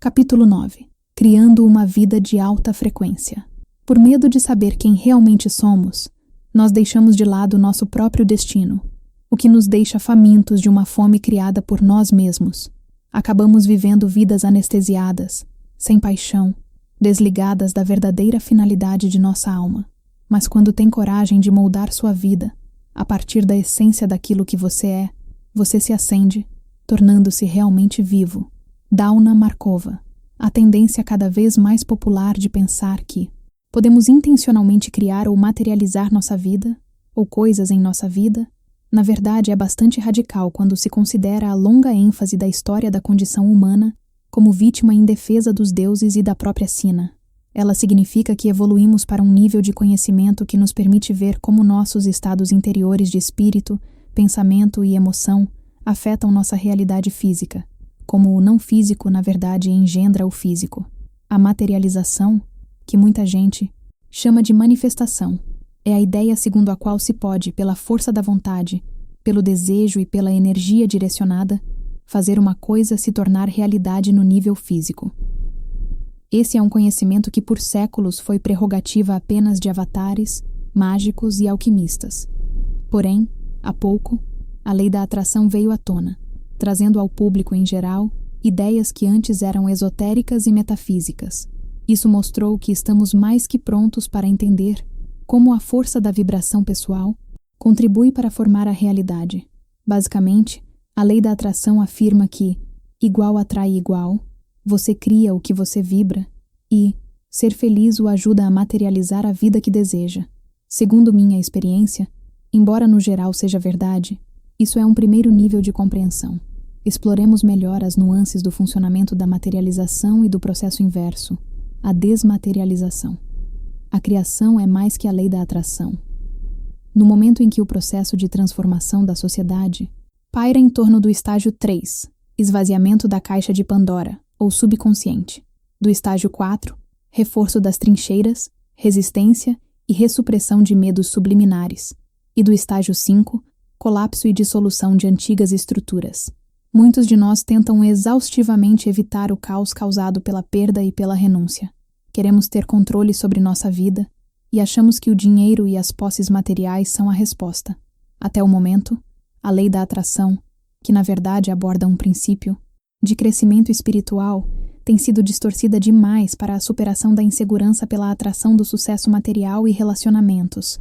Capítulo 9. Criando uma vida de alta frequência. Por medo de saber quem realmente somos, nós deixamos de lado nosso próprio destino, o que nos deixa famintos de uma fome criada por nós mesmos. Acabamos vivendo vidas anestesiadas, sem paixão, desligadas da verdadeira finalidade de nossa alma. Mas quando tem coragem de moldar sua vida, a partir da essência daquilo que você é, você se acende, tornando-se realmente vivo. Dauna Markova. A tendência cada vez mais popular de pensar que podemos intencionalmente criar ou materializar nossa vida, ou coisas em nossa vida, na verdade é bastante radical quando se considera a longa ênfase da história da condição humana como vítima indefesa dos deuses e da própria sina. Ela significa que evoluímos para um nível de conhecimento que nos permite ver como nossos estados interiores de espírito, pensamento e emoção afetam nossa realidade física, como o não físico, na verdade, engendra o físico. A materialização, que muita gente chama de manifestação, é a ideia segundo a qual se pode, pela força da vontade, pelo desejo e pela energia direcionada, fazer uma coisa se tornar realidade no nível físico. Esse é um conhecimento que por séculos foi prerrogativa apenas de avatares, mágicos e alquimistas. Porém, há pouco, a lei da atração veio à tona, trazendo ao público em geral ideias que antes eram esotéricas e metafísicas. Isso mostrou que estamos mais que prontos para entender como a força da vibração pessoal contribui para formar a realidade. Basicamente, a lei da atração afirma que igual atrai igual, você cria o que você vibra e ser feliz o ajuda a materializar a vida que deseja. Segundo minha experiência, embora no geral seja verdade, isso é um primeiro nível de compreensão. Exploremos melhor as nuances do funcionamento da materialização e do processo inverso, a desmaterialização. A criação é mais que a lei da atração. No momento em que o processo de transformação da sociedade paira em torno do estágio 3, esvaziamento da caixa de Pandora, ou subconsciente, do estágio 4, reforço das trincheiras, resistência e ressupressão de medos subliminares, e do estágio 5, colapso e dissolução de antigas estruturas. Muitos de nós tentam exaustivamente evitar o caos causado pela perda e pela renúncia. Queremos ter controle sobre nossa vida e achamos que o dinheiro e as posses materiais são a resposta. Até o momento, a lei da atração, que na verdade aborda um princípio de crescimento espiritual, tem sido distorcida demais para a superação da insegurança pela atração do sucesso material e relacionamentos.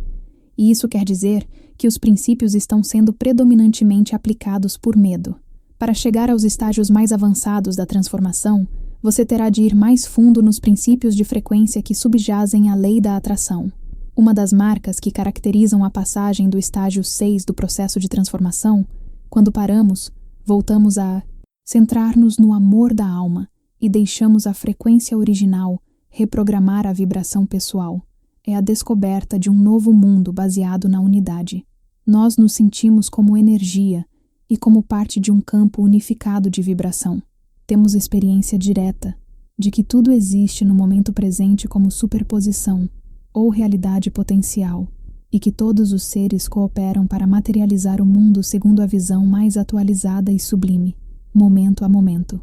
E isso quer dizer que os princípios estão sendo predominantemente aplicados por medo. Para chegar aos estágios mais avançados da transformação, você terá de ir mais fundo nos princípios de frequência que subjazem a lei da atração. Uma das marcas que caracterizam a passagem do estágio 6 do processo de transformação, quando paramos, voltamos a centrar-nos no amor da alma e deixamos a frequência original reprogramar a vibração pessoal. É a descoberta de um novo mundo baseado na unidade. Nós nos sentimos como energia e como parte de um campo unificado de vibração. Temos experiência direta de que tudo existe no momento presente como superposição ou realidade potencial e que todos os seres cooperam para materializar o mundo segundo a visão mais atualizada e sublime, momento a momento.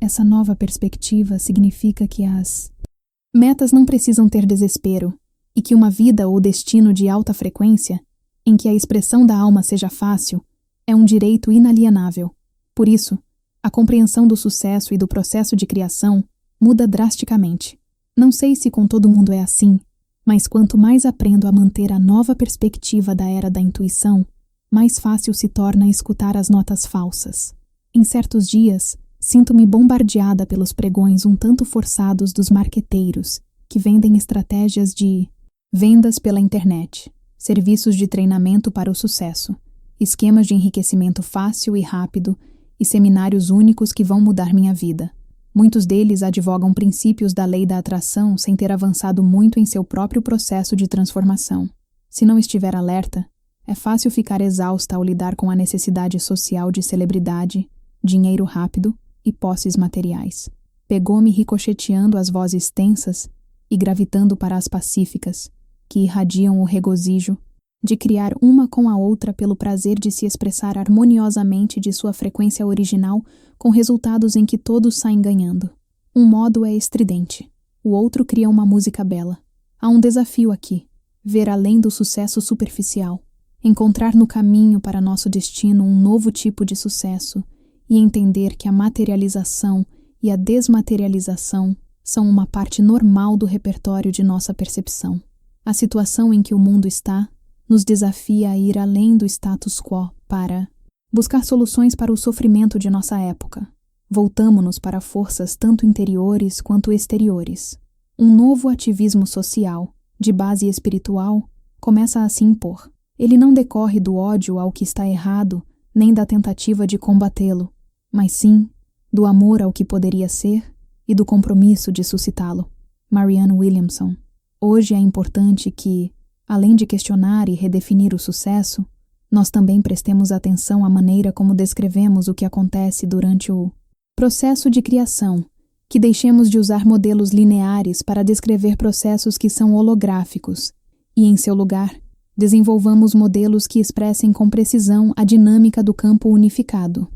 Essa nova perspectiva significa que as metas não precisam ter desespero e que uma vida ou destino de alta frequência, em que a expressão da alma seja fácil, é um direito inalienável. Por isso, a compreensão do sucesso e do processo de criação muda drasticamente. Não sei se com todo mundo é assim, mas quanto mais aprendo a manter a nova perspectiva da era da intuição, mais fácil se torna escutar as notas falsas. Em certos dias, sinto-me bombardeada pelos pregões um tanto forçados dos marqueteiros, que vendem estratégias de vendas pela internet, serviços de treinamento para o sucesso, esquemas de enriquecimento fácil e rápido e seminários únicos que vão mudar minha vida. Muitos deles advogam princípios da lei da atração sem ter avançado muito em seu próprio processo de transformação. Se não estiver alerta, é fácil ficar exausta ao lidar com a necessidade social de celebridade, dinheiro rápido e posses materiais. Pegou-me ricocheteando as vozes tensas e gravitando para as pacíficas, que irradiam o regozijo de criar uma com a outra pelo prazer de se expressar harmoniosamente de sua frequência original, com resultados em que todos saem ganhando. Um modo é estridente, o outro cria uma música bela. Há um desafio aqui: ver além do sucesso superficial, encontrar no caminho para nosso destino um novo tipo de sucesso e entender que a materialização e a desmaterialização são uma parte normal do repertório de nossa percepção. A situação em que o mundo está nos desafia a ir além do status quo para buscar soluções para o sofrimento de nossa época. Voltamo-nos para forças tanto interiores quanto exteriores. Um novo ativismo social, de base espiritual, começa a se impor. Ele não decorre do ódio ao que está errado, nem da tentativa de combatê-lo, mas sim do amor ao que poderia ser e do compromisso de suscitá-lo. Marianne Williamson. Hoje é importante que, além de questionar e redefinir o sucesso, nós também prestemos atenção à maneira como descrevemos o que acontece durante o processo de criação, que deixemos de usar modelos lineares para descrever processos que são holográficos e, em seu lugar, desenvolvamos modelos que expressem com precisão a dinâmica do campo unificado.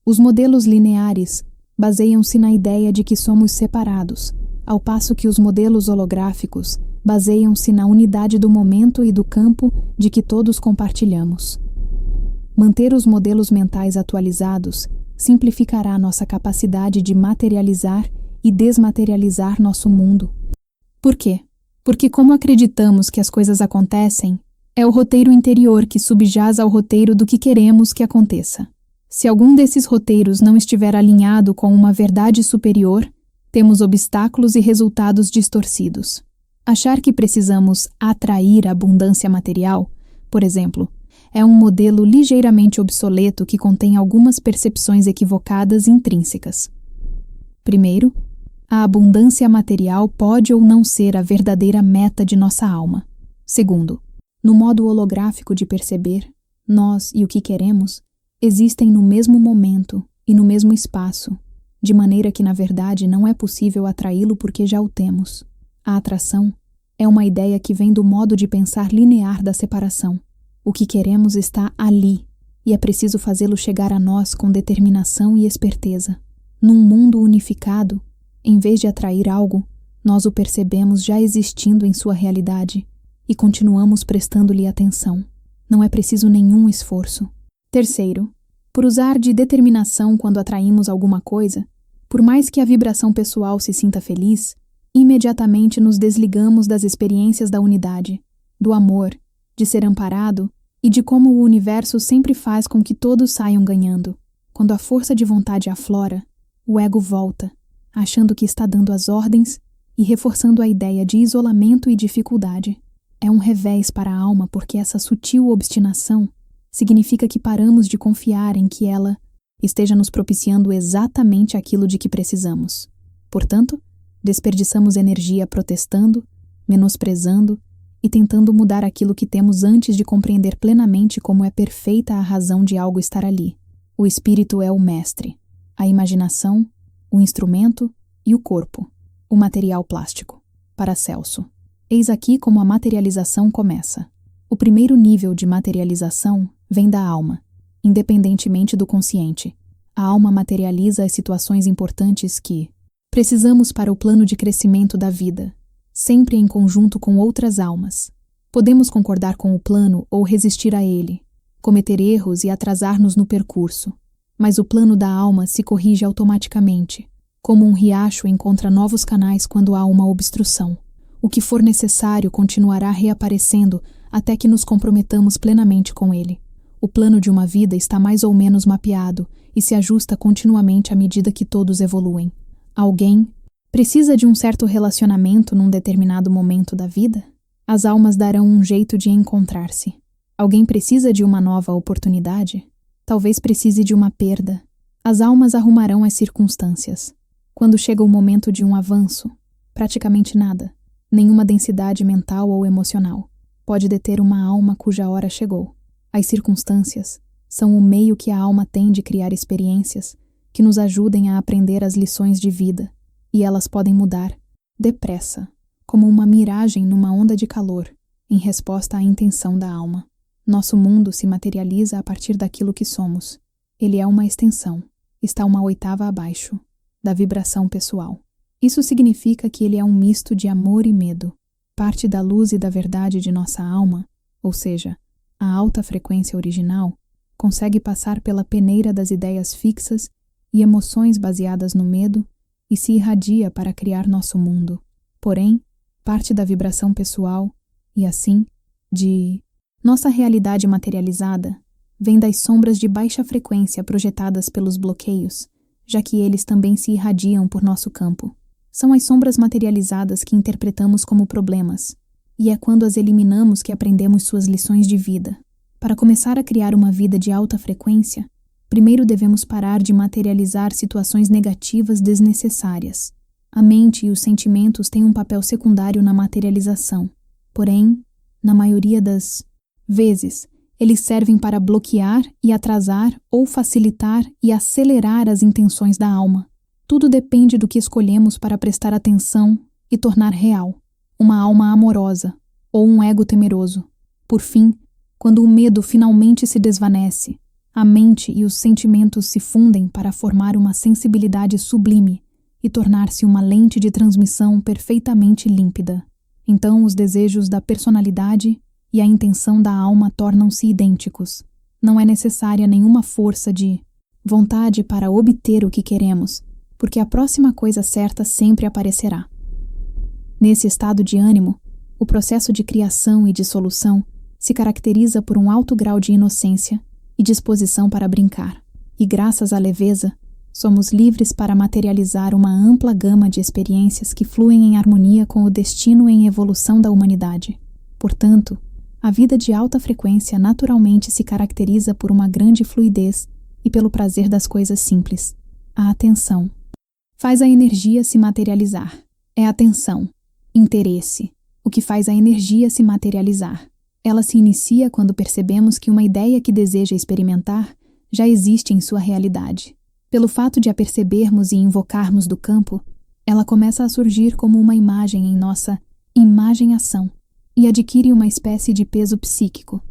Os modelos lineares baseiam-se na ideia de que somos separados, ao passo que os modelos holográficos baseiam-se na unidade do momento e do campo de que todos compartilhamos. Manter os modelos mentais atualizados simplificará nossa capacidade de materializar e desmaterializar nosso mundo. Por quê? Porque como acreditamos que as coisas acontecem, é o roteiro interior que subjaz ao roteiro do que queremos que aconteça. Se algum desses roteiros não estiver alinhado com uma verdade superior, temos obstáculos e resultados distorcidos. Achar que precisamos atrair a abundância material, por exemplo, é um modelo ligeiramente obsoleto que contém algumas percepções equivocadas intrínsecas. Primeiro, a abundância material pode ou não ser a verdadeira meta de nossa alma. Segundo, no modo holográfico de perceber, nós e o que queremos existem no mesmo momento e no mesmo espaço, de maneira que, na verdade, não é possível atraí-lo porque já o temos. A atração é uma ideia que vem do modo de pensar linear da separação. O que queremos está ali, e é preciso fazê-lo chegar a nós com determinação e esperteza. Num mundo unificado, em vez de atrair algo, nós o percebemos já existindo em sua realidade e continuamos prestando-lhe atenção. Não é preciso nenhum esforço. Terceiro, por usar de determinação quando atraímos alguma coisa, por mais que a vibração pessoal se sinta feliz, imediatamente nos desligamos das experiências da unidade, do amor, de ser amparado e de como o universo sempre faz com que todos saiam ganhando. Quando a força de vontade aflora, o ego volta, achando que está dando as ordens e reforçando a ideia de isolamento e dificuldade. É um revés para a alma porque essa sutil obstinação significa que paramos de confiar em que ela esteja nos propiciando exatamente aquilo de que precisamos. Portanto, desperdiçamos energia protestando, menosprezando e tentando mudar aquilo que temos antes de compreender plenamente como é perfeita a razão de algo estar ali. O espírito é o mestre, a imaginação, o instrumento e o corpo, o material plástico. Paracelso. Eis aqui como a materialização começa. O primeiro nível de materialização vem da alma, independentemente do consciente. A alma materializa as situações importantes que precisamos para o plano de crescimento da vida, sempre em conjunto com outras almas. Podemos concordar com o plano ou resistir a ele, cometer erros e atrasar-nos no percurso, mas o plano da alma se corrige automaticamente, como um riacho encontra novos canais quando há uma obstrução. O que for necessário continuará reaparecendo até que nos comprometamos plenamente com ele. O plano de uma vida está mais ou menos mapeado e se ajusta continuamente à medida que todos evoluem. Alguém precisa de um certo relacionamento num determinado momento da vida? As almas darão um jeito de encontrar-se. Alguém precisa de uma nova oportunidade? Talvez precise de uma perda. As almas arrumarão as circunstâncias. Quando chega o momento de um avanço, praticamente nada, nenhuma densidade mental ou emocional, pode deter uma alma cuja hora chegou. As circunstâncias são o meio que a alma tem de criar experiências que nos ajudem a aprender as lições de vida, e elas podem mudar, depressa, como uma miragem numa onda de calor, em resposta à intenção da alma. Nosso mundo se materializa a partir daquilo que somos. Ele é uma extensão, está uma oitava abaixo, da vibração pessoal. Isso significa que ele é um misto de amor e medo. Parte da luz e da verdade de nossa alma, ou seja, a alta frequência original, consegue passar pela peneira das ideias fixas e emoções baseadas no medo e se irradia para criar nosso mundo. Porém, parte da vibração pessoal, e assim, de nossa realidade materializada, vem das sombras de baixa frequência projetadas pelos bloqueios, já que eles também se irradiam por nosso campo. São as sombras materializadas que interpretamos como problemas, e é quando as eliminamos que aprendemos suas lições de vida. Para começar a criar uma vida de alta frequência, primeiro devemos parar de materializar situações negativas desnecessárias. A mente e os sentimentos têm um papel secundário na materialização, porém, na maioria das vezes, eles servem para bloquear e atrasar ou facilitar e acelerar as intenções da alma. Tudo depende do que escolhemos para prestar atenção e tornar real, uma alma amorosa ou um ego temeroso. Por fim, quando o medo finalmente se desvanece, a mente e os sentimentos se fundem para formar uma sensibilidade sublime e tornar-se uma lente de transmissão perfeitamente límpida. Então os desejos da personalidade e a intenção da alma tornam-se idênticos. Não é necessária nenhuma força de vontade para obter o que queremos, porque a próxima coisa certa sempre aparecerá. Nesse estado de ânimo, o processo de criação e dissolução se caracteriza por um alto grau de inocência e disposição para brincar, e graças à leveza, somos livres para materializar uma ampla gama de experiências que fluem em harmonia com o destino em evolução da humanidade. Portanto, a vida de alta frequência naturalmente se caracteriza por uma grande fluidez e pelo prazer das coisas simples. A atenção faz a energia se materializar. É atenção, interesse, o que faz a energia se materializar. Ela se inicia quando percebemos que uma ideia que deseja experimentar já existe em sua realidade. Pelo fato de a percebermos e invocarmos do campo, ela começa a surgir como uma imagem em nossa imagem-ação e adquire uma espécie de peso psíquico.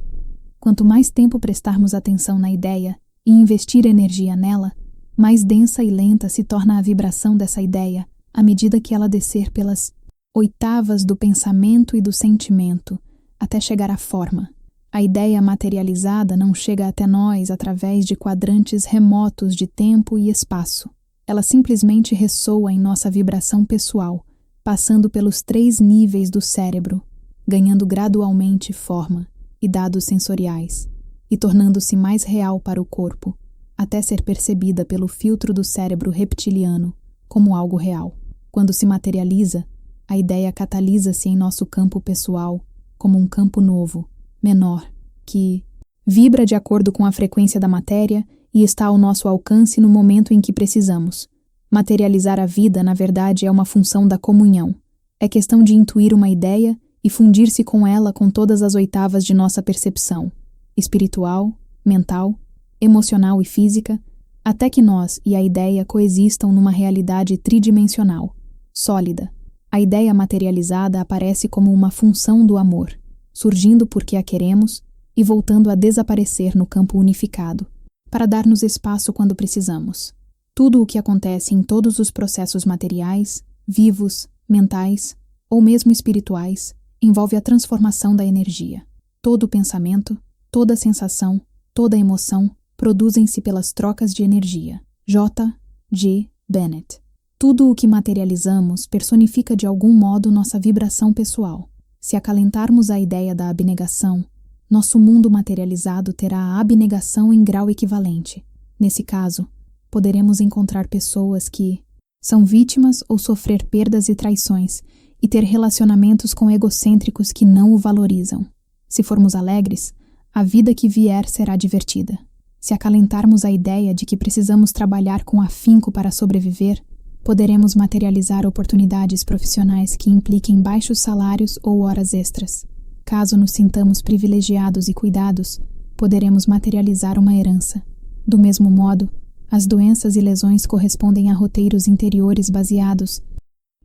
Quanto mais tempo prestarmos atenção na ideia e investir energia nela, mais densa e lenta se torna a vibração dessa ideia à medida que ela descer pelas oitavas do pensamento e do sentimento, até chegar à forma. A ideia materializada não chega até nós através de quadrantes remotos de tempo e espaço. Ela simplesmente ressoa em nossa vibração pessoal, passando pelos 3 níveis do cérebro, ganhando gradualmente forma e dados sensoriais, e tornando-se mais real para o corpo, até ser percebida pelo filtro do cérebro reptiliano como algo real. Quando se materializa, a ideia catalisa-se em nosso campo pessoal como um campo novo, menor, que vibra de acordo com a frequência da matéria e está ao nosso alcance no momento em que precisamos. Materializar a vida, na verdade, é uma função da comunhão. É questão de intuir uma ideia e fundir-se com ela com todas as oitavas de nossa percepção, espiritual, mental, emocional e física, até que nós e a ideia coexistam numa realidade tridimensional, sólida. A ideia materializada aparece como uma função do amor, surgindo porque a queremos e voltando a desaparecer no campo unificado, para dar-nos espaço quando precisamos. Tudo o que acontece em todos os processos materiais, vivos, mentais ou mesmo espirituais, envolve a transformação da energia. Todo pensamento, toda sensação, toda emoção produzem-se pelas trocas de energia. J. G. Bennett. Tudo o que materializamos personifica de algum modo nossa vibração pessoal. Se acalentarmos a ideia da abnegação, nosso mundo materializado terá a abnegação em grau equivalente. Nesse caso, poderemos encontrar pessoas que são vítimas ou sofrer perdas e traições e ter relacionamentos com egocêntricos que não o valorizam. Se formos alegres, a vida que vier será divertida. Se acalentarmos a ideia de que precisamos trabalhar com afinco para sobreviver, poderemos materializar oportunidades profissionais que impliquem baixos salários ou horas extras. Caso nos sintamos privilegiados e cuidados, poderemos materializar uma herança. Do mesmo modo, as doenças e lesões correspondem a roteiros interiores baseados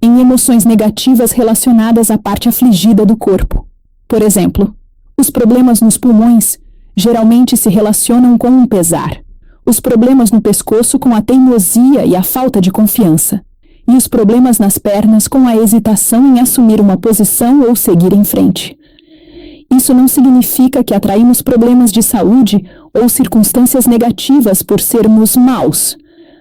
em emoções negativas relacionadas à parte afligida do corpo. Por exemplo, os problemas nos pulmões geralmente se relacionam com um pesar, os problemas no pescoço com a teimosia e a falta de confiança, e os problemas nas pernas com a hesitação em assumir uma posição ou seguir em frente. Isso não significa que atraímos problemas de saúde ou circunstâncias negativas por sermos maus,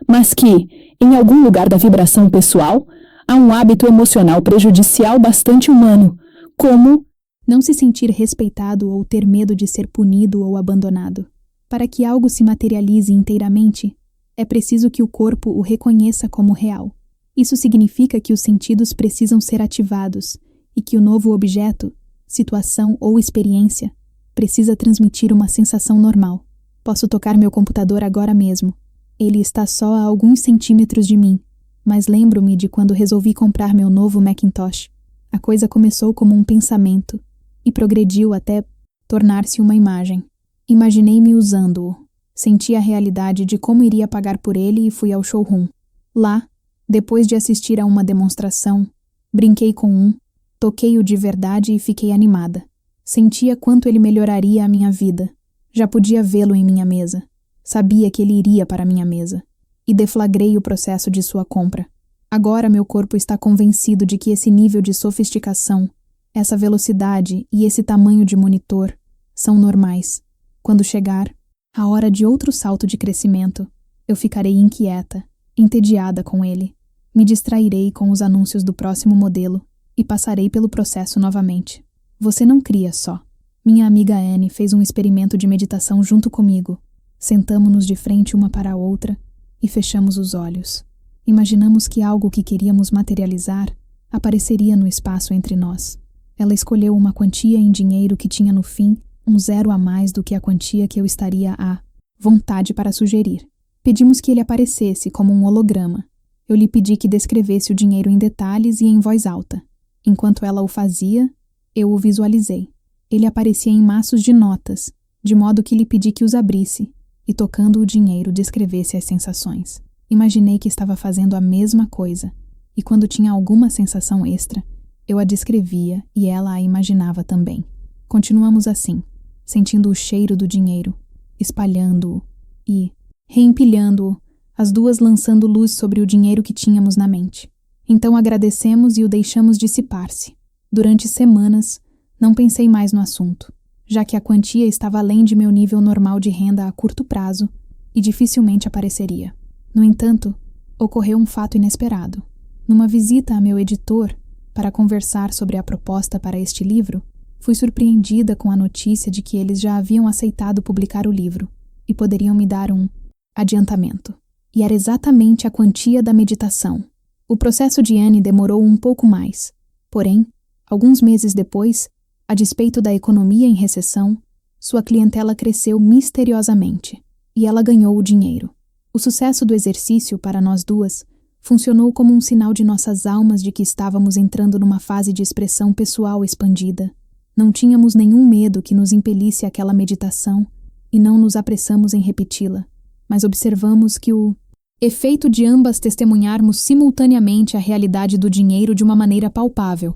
mas que, em algum lugar da vibração pessoal, há um hábito emocional prejudicial bastante humano, como não se sentir respeitado ou ter medo de ser punido ou abandonado. Para que algo se materialize inteiramente, é preciso que o corpo o reconheça como real. Isso significa que os sentidos precisam ser ativados e que o novo objeto, situação ou experiência precisa transmitir uma sensação normal. Posso tocar meu computador agora mesmo. Ele está só a alguns centímetros de mim, mas lembro-me de quando resolvi comprar meu novo Macintosh. A coisa começou como um pensamento e progrediu até tornar-se uma imagem. Imaginei-me usando-o. Senti a realidade de como iria pagar por ele e fui ao showroom. Lá, depois de assistir a uma demonstração, brinquei com um, toquei-o de verdade e fiquei animada. Sentia quanto ele melhoraria a minha vida. Já podia vê-lo em minha mesa. Sabia que ele iria para minha mesa. E deflagrei o processo de sua compra. Agora meu corpo está convencido de que esse nível de sofisticação, essa velocidade e esse tamanho de monitor são normais. Quando chegar a hora de outro salto de crescimento, eu ficarei inquieta, entediada com ele. Me distrairei com os anúncios do próximo modelo e passarei pelo processo novamente. Você não cria só. Minha amiga Anne fez um experimento de meditação junto comigo. Sentamo-nos de frente uma para a outra e fechamos os olhos. Imaginamos que algo que queríamos materializar apareceria no espaço entre nós. Ela escolheu uma quantia em dinheiro que tinha no fim um zero a mais do que a quantia que eu estaria à vontade para sugerir. Pedimos que ele aparecesse como um holograma. Eu lhe pedi que descrevesse o dinheiro em detalhes e em voz alta. Enquanto ela o fazia, eu o visualizei. Ele aparecia em maços de notas, de modo que lhe pedi que os abrisse e, tocando o dinheiro, descrevesse as sensações. Imaginei que estava fazendo a mesma coisa, e quando tinha alguma sensação extra, eu a descrevia e ela a imaginava também. Continuamos assim, sentindo o cheiro do dinheiro, espalhando-o e reempilhando-o, as duas lançando luz sobre o dinheiro que tínhamos na mente. Então agradecemos e o deixamos dissipar-se. Durante semanas, não pensei mais no assunto, já que a quantia estava além de meu nível normal de renda a curto prazo e dificilmente apareceria. No entanto, ocorreu um fato inesperado. Numa visita a meu editor para conversar sobre a proposta para este livro, fui surpreendida com a notícia de que eles já haviam aceitado publicar o livro e poderiam me dar um adiantamento. E era exatamente a quantia da meditação. O processo de Anne demorou um pouco mais. Porém, alguns meses depois, a despeito da economia em recessão, sua clientela cresceu misteriosamente e ela ganhou o dinheiro. O sucesso do exercício para nós duas funcionou como um sinal de nossas almas de que estávamos entrando numa fase de expressão pessoal expandida. Não tínhamos nenhum medo que nos impelisse àquela meditação e não nos apressamos em repeti-la, mas observamos que o efeito de ambas testemunharmos simultaneamente a realidade do dinheiro de uma maneira palpável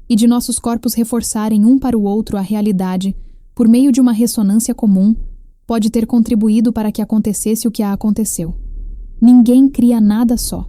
e de nossos corpos reforçarem um para o outro a realidade por meio de uma ressonância comum pode ter contribuído para que acontecesse o que aconteceu. Ninguém cria nada só.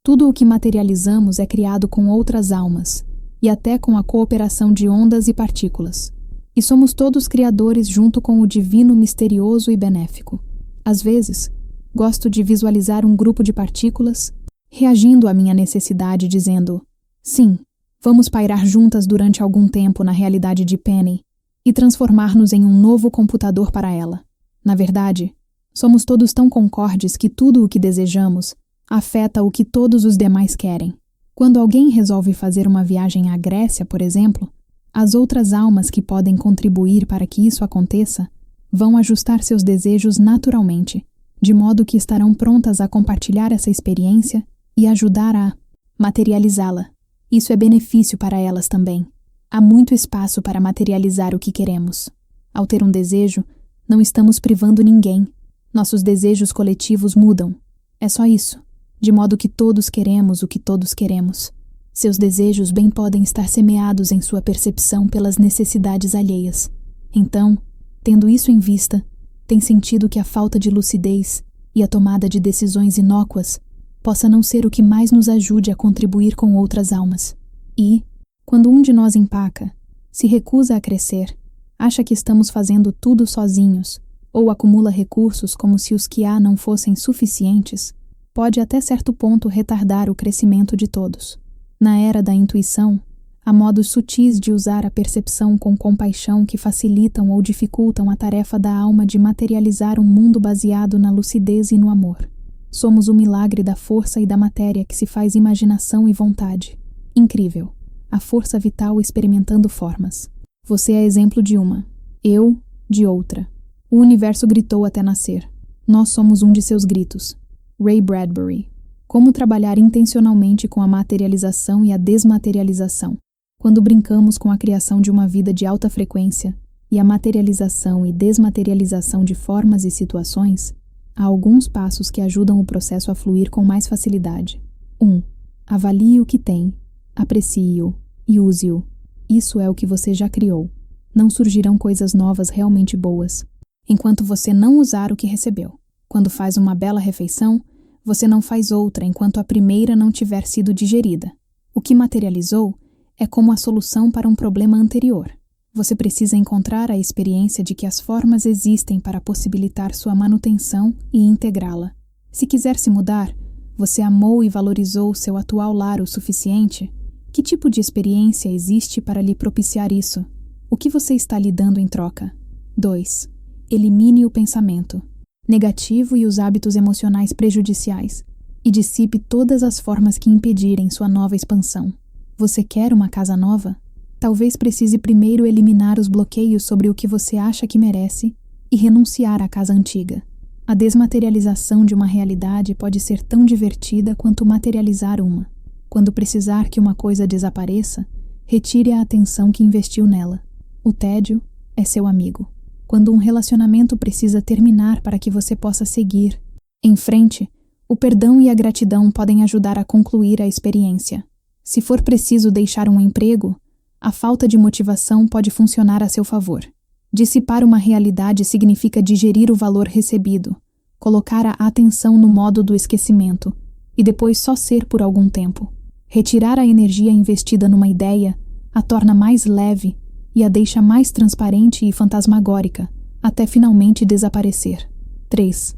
Tudo o que materializamos é criado com outras almas e até com a cooperação de ondas e partículas. E somos todos criadores junto com o divino misterioso e benéfico. Às vezes, gosto de visualizar um grupo de partículas reagindo à minha necessidade dizendo: sim, vamos pairar juntas durante algum tempo na realidade de Penny e transformar-nos em um novo computador para ela. Na verdade, somos todos tão concordes que tudo o que desejamos afeta o que todos os demais querem. Quando alguém resolve fazer uma viagem à Grécia, por exemplo, as outras almas que podem contribuir para que isso aconteça vão ajustar seus desejos naturalmente, de modo que estarão prontas a compartilhar essa experiência e ajudar a materializá-la. Isso é benefício para elas também. Há muito espaço para materializar o que queremos. Ao ter um desejo, não estamos privando ninguém. Nossos desejos coletivos mudam. É só isso, de modo que todos queremos o que todos queremos. Seus desejos bem podem estar semeados em sua percepção pelas necessidades alheias. Então, tendo isso em vista, tem sentido que a falta de lucidez e a tomada de decisões inócuas possa não ser o que mais nos ajude a contribuir com outras almas. E, quando um de nós empaca, se recusa a crescer, acha que estamos fazendo tudo sozinhos, ou acumula recursos como se os que há não fossem suficientes, pode até certo ponto retardar o crescimento de todos. Na era da intuição, há modos sutis de usar a percepção com compaixão que facilitam ou dificultam a tarefa da alma de materializar um mundo baseado na lucidez e no amor. Somos o milagre da força e da matéria que se faz imaginação e vontade. Incrível. A força vital experimentando formas. Você é exemplo de uma. Eu, de outra. O universo gritou até nascer. Nós somos um de seus gritos. Ray Bradbury. Como trabalhar intencionalmente com a materialização e a desmaterialização. Quando brincamos com a criação de uma vida de alta frequência e a materialização e desmaterialização de formas e situações, há alguns passos que ajudam o processo a fluir com mais facilidade. 1. Avalie o que tem, aprecie-o e use-o. Isso é o que você já criou. Não surgirão coisas novas realmente boas, enquanto você não usar o que recebeu. Quando faz uma bela refeição, você não faz outra enquanto a primeira não tiver sido digerida. O que materializou é como a solução para um problema anterior. Você precisa encontrar a experiência de que as formas existem para possibilitar sua manutenção e integrá-la. Se quiser se mudar, você amou e valorizou seu atual lar o suficiente? Que tipo de experiência existe para lhe propiciar isso? O que você está lhe dando em troca? 2. Elimine o pensamento negativo e os hábitos emocionais prejudiciais e dissipe todas as formas que impedirem sua nova expansão. Você quer uma casa nova? Talvez precise primeiro eliminar os bloqueios sobre o que você acha que merece e renunciar à casa antiga. A desmaterialização de uma realidade pode ser tão divertida quanto materializar uma. Quando precisar que uma coisa desapareça, retire a atenção que investiu nela. O tédio é seu amigo. Quando um relacionamento precisa terminar para que você possa seguir em frente, o perdão e a gratidão podem ajudar a concluir a experiência. Se for preciso deixar um emprego, a falta de motivação pode funcionar a seu favor. Dissipar uma realidade significa digerir o valor recebido, colocar a atenção no modo do esquecimento e depois só ser por algum tempo. Retirar a energia investida numa ideia a torna mais leve e a deixa mais transparente e fantasmagórica, até finalmente desaparecer. 3.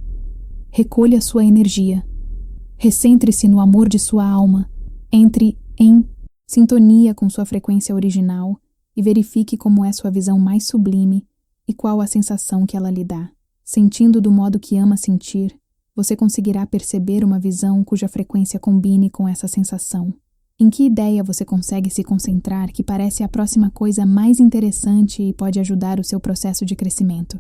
Recolha sua energia. Recentre-se no amor de sua alma. Entre em sintonia com sua frequência original e verifique como é sua visão mais sublime e qual a sensação que ela lhe dá. Sentindo do modo que ama sentir, você conseguirá perceber uma visão cuja frequência combine com essa sensação. Em que ideia você consegue se concentrar que parece a próxima coisa mais interessante e pode ajudar o seu processo de crescimento?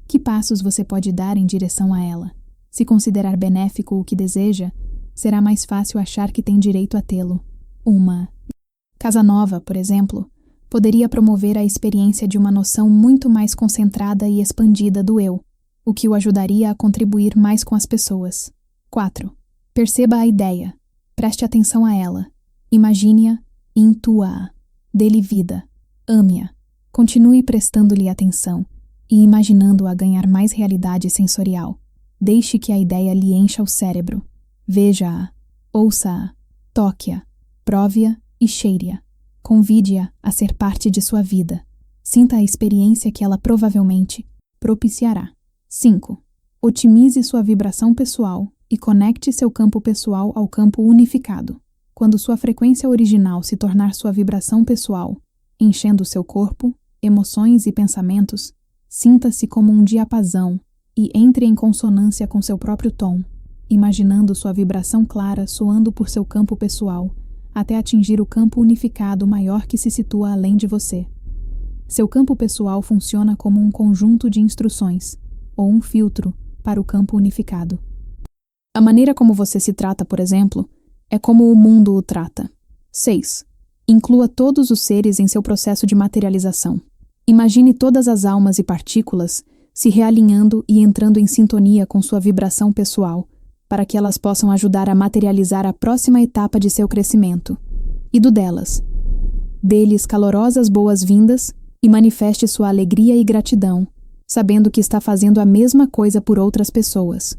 Que passos você pode dar em direção a ela? Se considerar benéfico o que deseja, será mais fácil achar que tem direito a tê-lo. Uma casa nova, por exemplo, poderia promover a experiência de uma noção muito mais concentrada e expandida do eu, o que o ajudaria a contribuir mais com as pessoas. 4. Perceba a ideia. Preste atenção a ela. Imagine-a e intua-a. Dê-lhe vida. Ame-a. Continue prestando-lhe atenção e imaginando-a ganhar mais realidade sensorial. Deixe que a ideia lhe encha o cérebro. Veja-a. Ouça-a. Toque-a. Prove-a e cheire-a. Convide-a a ser parte de sua vida. Sinta a experiência que ela provavelmente propiciará. 5. Otimize sua vibração pessoal e conecte seu campo pessoal ao campo unificado. Quando sua frequência original se tornar sua vibração pessoal, enchendo seu corpo, emoções e pensamentos, sinta-se como um diapasão e entre em consonância com seu próprio tom, imaginando sua vibração clara soando por seu campo pessoal, até atingir o campo unificado maior que se situa além de você. Seu campo pessoal funciona como um conjunto de instruções, ou um filtro, para o campo unificado. A maneira como você se trata, por exemplo, é como o mundo o trata. 6. Inclua todos os seres em seu processo de materialização. Imagine todas as almas e partículas se realinhando e entrando em sintonia com sua vibração pessoal, para que elas possam ajudar a materializar a próxima etapa de seu crescimento. e do delas. Dê-lhes calorosas boas-vindas e manifeste sua alegria e gratidão, sabendo que está fazendo a mesma coisa por outras pessoas.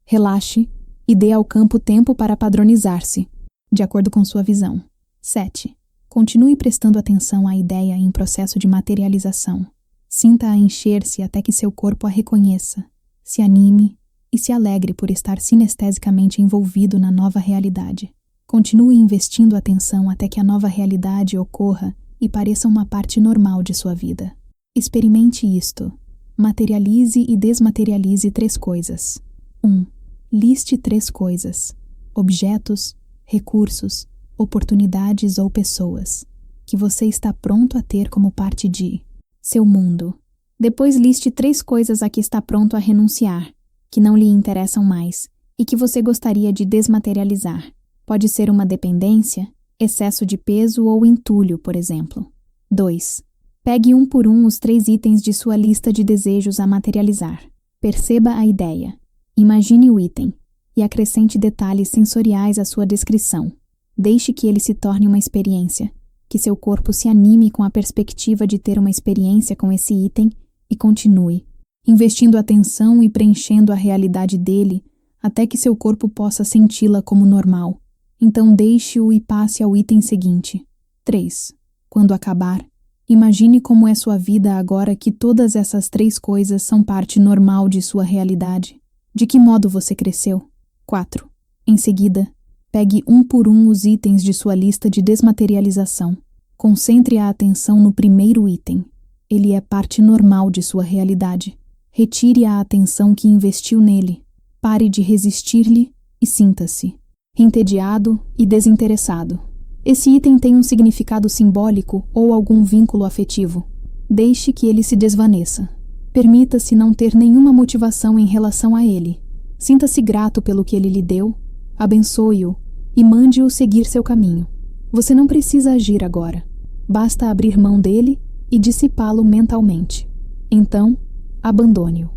Relaxe e dê ao campo tempo para padronizar-se, de acordo com sua visão. 7. Continue prestando atenção à ideia em processo de materialização. Sinta-a encher-se até que seu corpo a reconheça, se anime e se alegre por estar sinestesicamente envolvido na nova realidade. Continue investindo atenção até que a nova realidade ocorra e pareça uma parte normal de sua vida. Experimente isto. Materialize e desmaterialize 3 coisas. 1. Liste 3 coisas, objetos, recursos, oportunidades ou pessoas, que você está pronto a ter como parte de seu mundo. Depois liste 3 coisas a que está pronto a renunciar, que não lhe interessam mais e que você gostaria de desmaterializar. Pode ser uma dependência, excesso de peso ou entulho, por exemplo. 2. Pegue um por um os 3 itens de sua lista de desejos a materializar. Perceba a ideia. Imagine o item e acrescente detalhes sensoriais à sua descrição. Deixe que ele se torne uma experiência, que seu corpo se anime com a perspectiva de ter uma experiência com esse item e continue, investindo atenção e preenchendo a realidade dele até que seu corpo possa senti-la como normal. Então deixe-o e passe ao item seguinte. 3. Quando acabar, imagine como é sua vida agora que todas essas 3 coisas são parte normal de sua realidade. De que modo você cresceu? 4. Em seguida, pegue um por um os itens de sua lista de desmaterialização. Concentre a atenção no primeiro item. Ele é parte normal de sua realidade. Retire a atenção que investiu nele. Pare de resistir-lhe e sinta-se entediado e desinteressado. Esse item tem um significado simbólico ou algum vínculo afetivo. Deixe que ele se desvaneça. Permita-se não ter nenhuma motivação em relação a ele. Sinta-se grato pelo que ele lhe deu, abençoe-o e mande-o seguir seu caminho. Você não precisa agir agora. Basta abrir mão dele e dissipá-lo mentalmente. Então, abandone-o.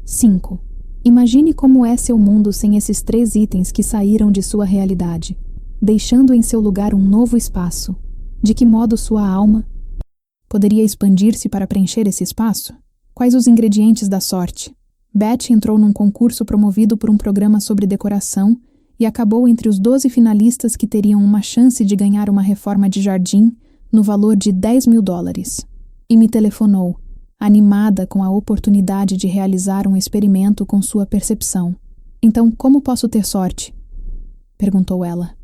5. Imagine como é seu mundo sem esses 3 itens que saíram de sua realidade, deixando em seu lugar um novo espaço. De que modo sua alma poderia expandir-se para preencher esse espaço? Quais os ingredientes da sorte? Beth entrou num concurso promovido por um programa sobre decoração e acabou entre os 12 finalistas que teriam uma chance de ganhar uma reforma de jardim no valor de $10.000. E me telefonou, animada com a oportunidade de realizar um experimento com sua percepção. Então, como posso ter sorte? Perguntou ela.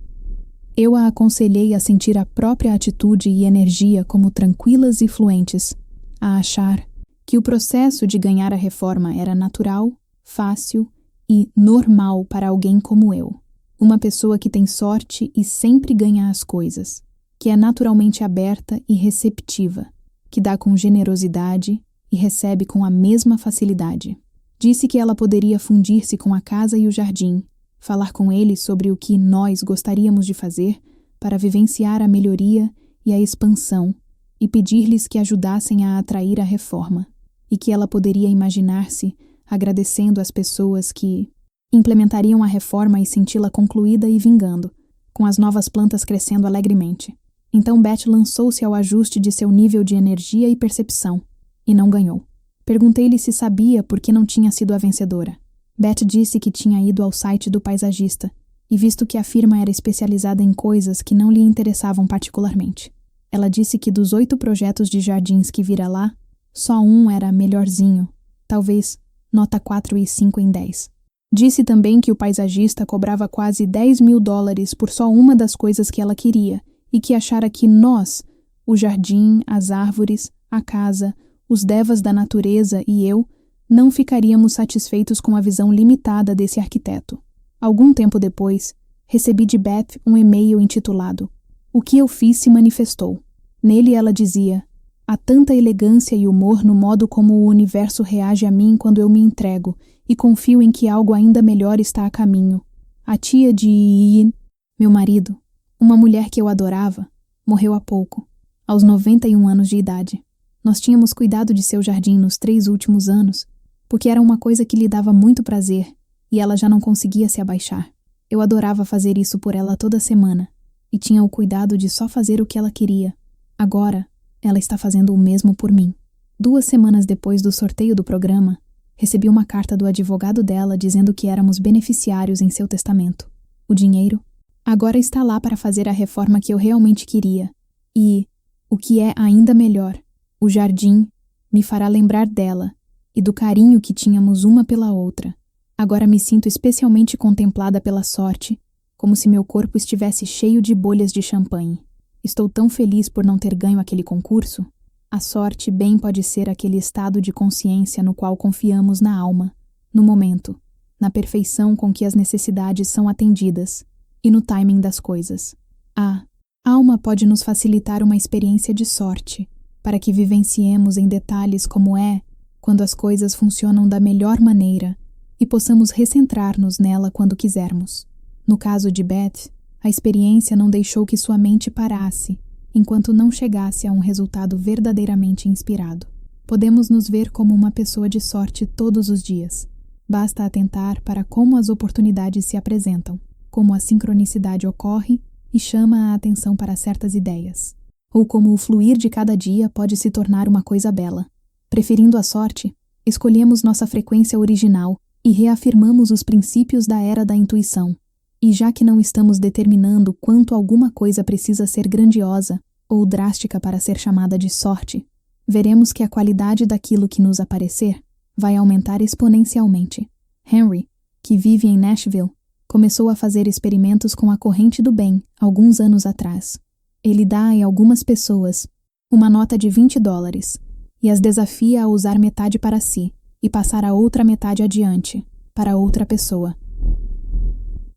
Eu a aconselhei a sentir a própria atitude e energia como tranquilas e fluentes, a achar que o processo de ganhar a reforma era natural, fácil e normal para alguém como eu. Uma pessoa que tem sorte e sempre ganha as coisas, que é naturalmente aberta e receptiva, que dá com generosidade e recebe com a mesma facilidade. Disse que ela poderia fundir-se com a casa e o jardim, falar com eles sobre o que nós gostaríamos de fazer para vivenciar a melhoria e a expansão e pedir-lhes que ajudassem a atrair a reforma, e que ela poderia imaginar-se agradecendo às pessoas que implementariam a reforma e senti-la concluída e vingando, com as novas plantas crescendo alegremente. Então Beth lançou-se ao ajuste de seu nível de energia e percepção, e não ganhou. Perguntei-lhe se sabia por que não tinha sido a vencedora. Beth disse que tinha ido ao site do paisagista e visto que a firma era especializada em coisas que não lhe interessavam particularmente. Ela disse que dos 8 projetos de jardins que vira lá, só um era melhorzinho, talvez nota 4 e 5 em 10. Disse também que o paisagista cobrava quase $10.000 por só uma das coisas que ela queria e que achara que nós, o jardim, as árvores, a casa, os devas da natureza e eu, não ficaríamos satisfeitos com a visão limitada desse arquiteto. Algum tempo depois, recebi de Beth um e-mail intitulado "O que eu fiz se manifestou". Nele ela dizia: "Há tanta elegância e humor no modo como o universo reage a mim quando eu me entrego e confio em que algo ainda melhor está a caminho. A tia de meu marido, uma mulher que eu adorava, morreu há pouco, aos 91 anos de idade. Nós tínhamos cuidado de seu jardim nos 3 últimos anos, porque era uma coisa que lhe dava muito prazer, e ela já não conseguia se abaixar. Eu adorava fazer isso por ela toda semana, e tinha o cuidado de só fazer o que ela queria. Agora, ela está fazendo o mesmo por mim. 2 semanas depois do sorteio do programa, recebi uma carta do advogado dela dizendo que éramos beneficiários em seu testamento. O dinheiro agora está lá para fazer a reforma que eu realmente queria. E, o que é ainda melhor, o jardim me fará lembrar dela e do carinho que tínhamos uma pela outra. Agora me sinto especialmente contemplada pela sorte, como se meu corpo estivesse cheio de bolhas de champanhe. Estou tão feliz por não ter ganho aquele concurso. A sorte bem pode ser aquele estado de consciência no qual confiamos na alma, no momento, na perfeição com que as necessidades são atendidas e no timing das coisas. A alma pode nos facilitar uma experiência de sorte, para que vivenciemos em detalhes como é quando as coisas funcionam da melhor maneira e possamos recentrar-nos nela quando quisermos. No caso de Beth, a experiência não deixou que sua mente parasse, enquanto não chegasse a um resultado verdadeiramente inspirado. Podemos nos ver como uma pessoa de sorte todos os dias. Basta atentar para como as oportunidades se apresentam, como a sincronicidade ocorre e chama a atenção para certas ideias, ou como o fluir de cada dia pode se tornar uma coisa bela. Preferindo a sorte, escolhemos nossa frequência original e reafirmamos os princípios da era da intuição. E já que não estamos determinando quanto alguma coisa precisa ser grandiosa ou drástica para ser chamada de sorte, veremos que a qualidade daquilo que nos aparecer vai aumentar exponencialmente. Henry, que vive em Nashville, começou a fazer experimentos com a corrente do bem alguns anos atrás. Ele dá a algumas pessoas uma nota de $20 e as desafia a usar metade para si e passar a outra metade adiante, para outra pessoa.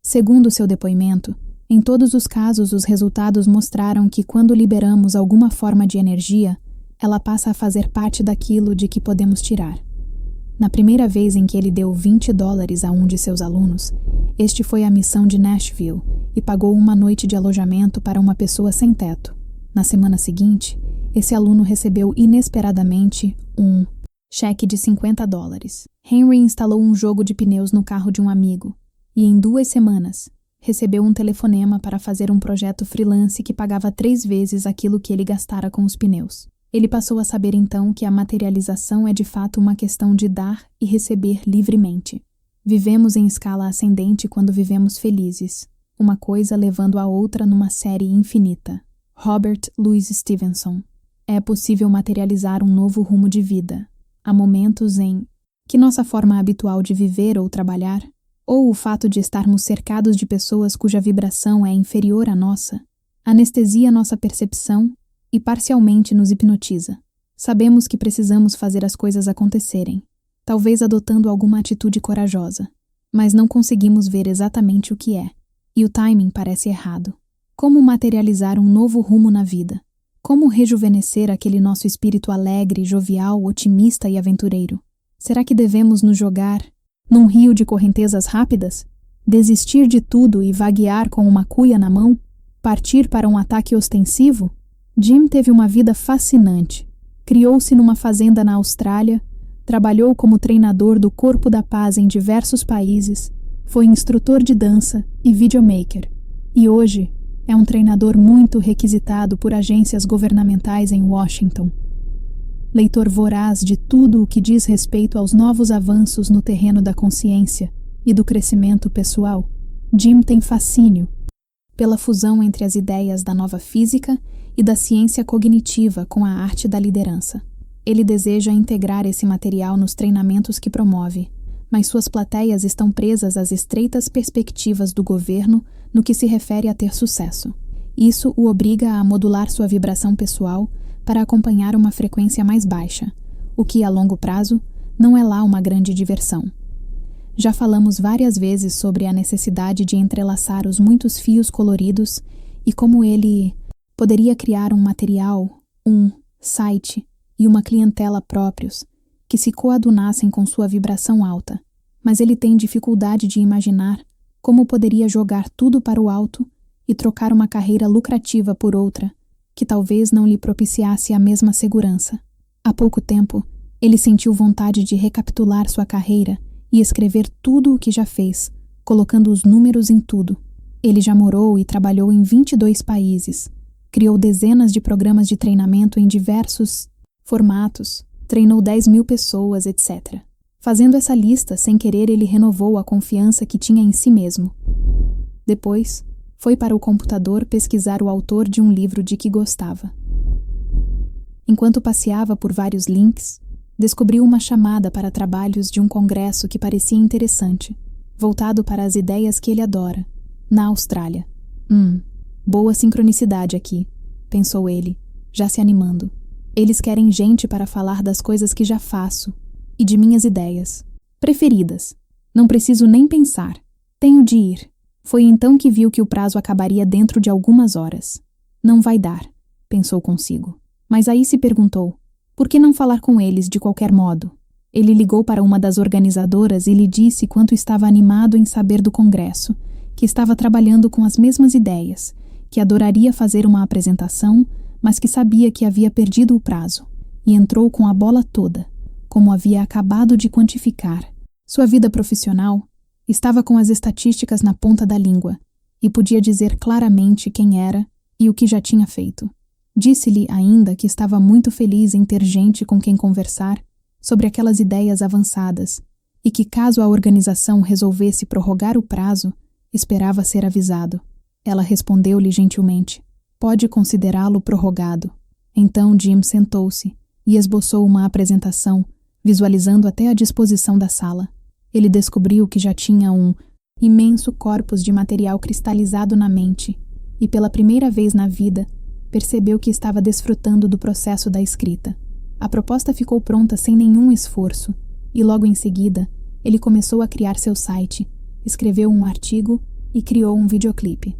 Segundo seu depoimento, em todos os casos os resultados mostraram que quando liberamos alguma forma de energia, ela passa a fazer parte daquilo de que podemos tirar. Na primeira vez em que ele deu $20 a um de seus alunos, este foi à missão de Nashville e pagou uma noite de alojamento para uma pessoa sem teto. Na semana seguinte, esse aluno recebeu inesperadamente um cheque de $50. Henry instalou um jogo de pneus no carro de um amigo e, em 2 semanas, recebeu um telefonema para fazer um projeto freelance que pagava 3 vezes aquilo que ele gastara com os pneus. Ele passou a saber então que a materialização é de fato uma questão de dar e receber livremente. Vivemos em escala ascendente quando vivemos felizes, uma coisa levando a outra numa série infinita. Robert Louis Stevenson. É possível materializar um novo rumo de vida. Há momentos em que nossa forma habitual de viver ou trabalhar, ou o fato de estarmos cercados de pessoas cuja vibração é inferior à nossa, anestesia nossa percepção e parcialmente nos hipnotiza. Sabemos que precisamos fazer as coisas acontecerem, talvez adotando alguma atitude corajosa, mas não conseguimos ver exatamente o que é, e o timing parece errado. Como materializar um novo rumo na vida? Como rejuvenescer aquele nosso espírito alegre, jovial, otimista e aventureiro? Será que devemos nos jogar num rio de correntezas rápidas? Desistir de tudo e vaguear com uma cuia na mão? Partir para um ataque ostensivo? Jim teve uma vida fascinante. Criou-se numa fazenda na Austrália, trabalhou como treinador do Corpo da Paz em diversos países, foi instrutor de dança e videomaker. E hoje é um treinador muito requisitado por agências governamentais em Washington. Leitor voraz de tudo o que diz respeito aos novos avanços no terreno da consciência e do crescimento pessoal, Jim tem fascínio pela fusão entre as ideias da nova física e da ciência cognitiva com a arte da liderança. Ele deseja integrar esse material nos treinamentos que promove, mas suas plateias estão presas às estreitas perspectivas do governo no que se refere a ter sucesso. Isso o obriga a modular sua vibração pessoal para acompanhar uma frequência mais baixa, o que, a longo prazo, não é lá uma grande diversão. Já falamos várias vezes sobre a necessidade de entrelaçar os muitos fios coloridos e como ele poderia criar um material, um site e uma clientela próprios que se coadunassem com sua vibração alta, mas ele tem dificuldade de imaginar como poderia jogar tudo para o alto e trocar uma carreira lucrativa por outra, que talvez não lhe propiciasse a mesma segurança. Há pouco tempo, ele sentiu vontade de recapitular sua carreira e escrever tudo o que já fez, colocando os números em tudo. Ele já morou e trabalhou em 22 países, criou dezenas de programas de treinamento em diversos formatos, treinou 10.000 pessoas, etc. Fazendo essa lista, sem querer, ele renovou a confiança que tinha em si mesmo. Depois, foi para o computador pesquisar o autor de um livro de que gostava. Enquanto passeava por vários links, descobriu uma chamada para trabalhos de um congresso que parecia interessante, voltado para as ideias que ele adora, na Austrália. Boa sincronicidade aqui, pensou ele, já se animando. Eles querem gente para falar das coisas que já faço e de minhas ideias preferidas. Não preciso nem pensar. Tenho de ir. Foi então que viu que o prazo acabaria dentro de algumas horas. Não vai dar, pensou consigo. Mas aí se perguntou, por que não falar com eles de qualquer modo? Ele ligou para uma das organizadoras e lhe disse quanto estava animado em saber do congresso, que estava trabalhando com as mesmas ideias, que adoraria fazer uma apresentação, mas que sabia que havia perdido o prazo, e entrou com a bola toda, como havia acabado de quantificar. Sua vida profissional estava com as estatísticas na ponta da língua, e podia dizer claramente quem era e o que já tinha feito. Disse-lhe ainda que estava muito feliz em ter gente com quem conversar sobre aquelas ideias avançadas, e que caso a organização resolvesse prorrogar o prazo, esperava ser avisado. Ela respondeu-lhe gentilmente, pode considerá-lo prorrogado. Então Jim sentou-se e esboçou uma apresentação, visualizando até a disposição da sala. Ele descobriu que já tinha um imenso corpus de material cristalizado na mente e, pela primeira vez na vida, percebeu que estava desfrutando do processo da escrita. A proposta ficou pronta sem nenhum esforço e, logo em seguida, ele começou a criar seu site, escreveu um artigo e criou um videoclipe.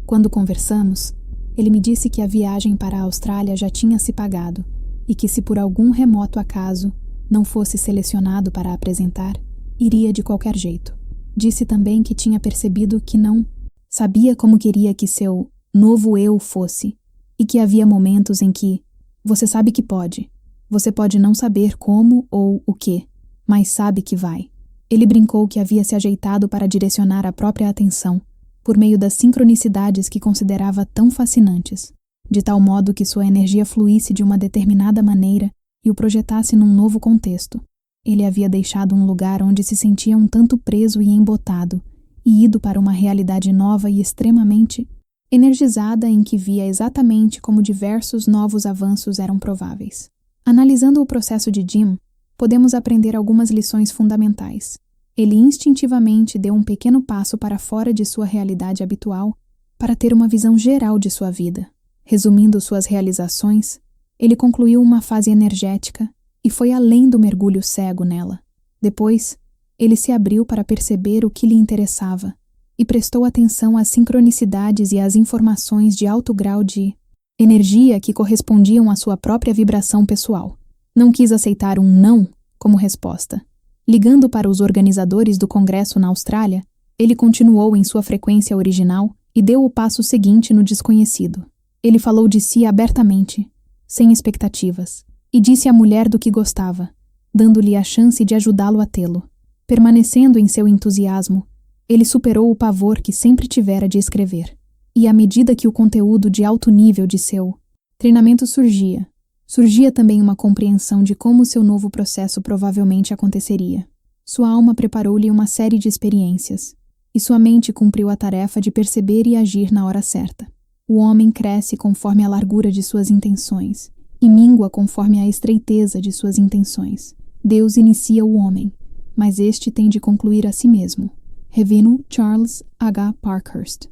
Quando conversamos, ele me disse que a viagem para a Austrália já tinha se pagado e que, se por algum remoto acaso não fosse selecionado para apresentar, iria de qualquer jeito. Disse também que tinha percebido que não sabia como queria que seu novo eu fosse e que havia momentos em que você sabe que pode. Você pode não saber como ou o que, mas sabe que vai. Ele brincou que havia se ajeitado para direcionar a própria atenção, por meio das sincronicidades que considerava tão fascinantes, de tal modo que sua energia fluísse de uma determinada maneira e o projetasse num novo contexto. Ele havia deixado um lugar onde se sentia um tanto preso e embotado, e ido para uma realidade nova e extremamente energizada em que via exatamente como diversos novos avanços eram prováveis. Analisando o processo de Jim, podemos aprender algumas lições fundamentais. Ele instintivamente deu um pequeno passo para fora de sua realidade habitual para ter uma visão geral de sua vida. Resumindo suas realizações, ele concluiu uma fase energética e foi além do mergulho cego nela. Depois, ele se abriu para perceber o que lhe interessava e prestou atenção às sincronicidades e às informações de alto grau de energia que correspondiam à sua própria vibração pessoal. Não quis aceitar um não como resposta. Ligando para os organizadores do congresso na Austrália, ele continuou em sua frequência original e deu o passo seguinte no desconhecido. Ele falou de si abertamente, sem expectativas, e disse à mulher do que gostava, dando-lhe a chance de ajudá-lo a tê-lo. Permanecendo em seu entusiasmo, ele superou o pavor que sempre tivera de escrever. E à medida que o conteúdo de alto nível de seu treinamento surgia também uma compreensão de como seu novo processo provavelmente aconteceria. Sua alma preparou-lhe uma série de experiências, e sua mente cumpriu a tarefa de perceber e agir na hora certa. O homem cresce conforme a largura de suas intenções, e mingua conforme a estreiteza de suas intenções. Deus inicia o homem, mas este tem de concluir a si mesmo. Revino Charles H. Parkhurst.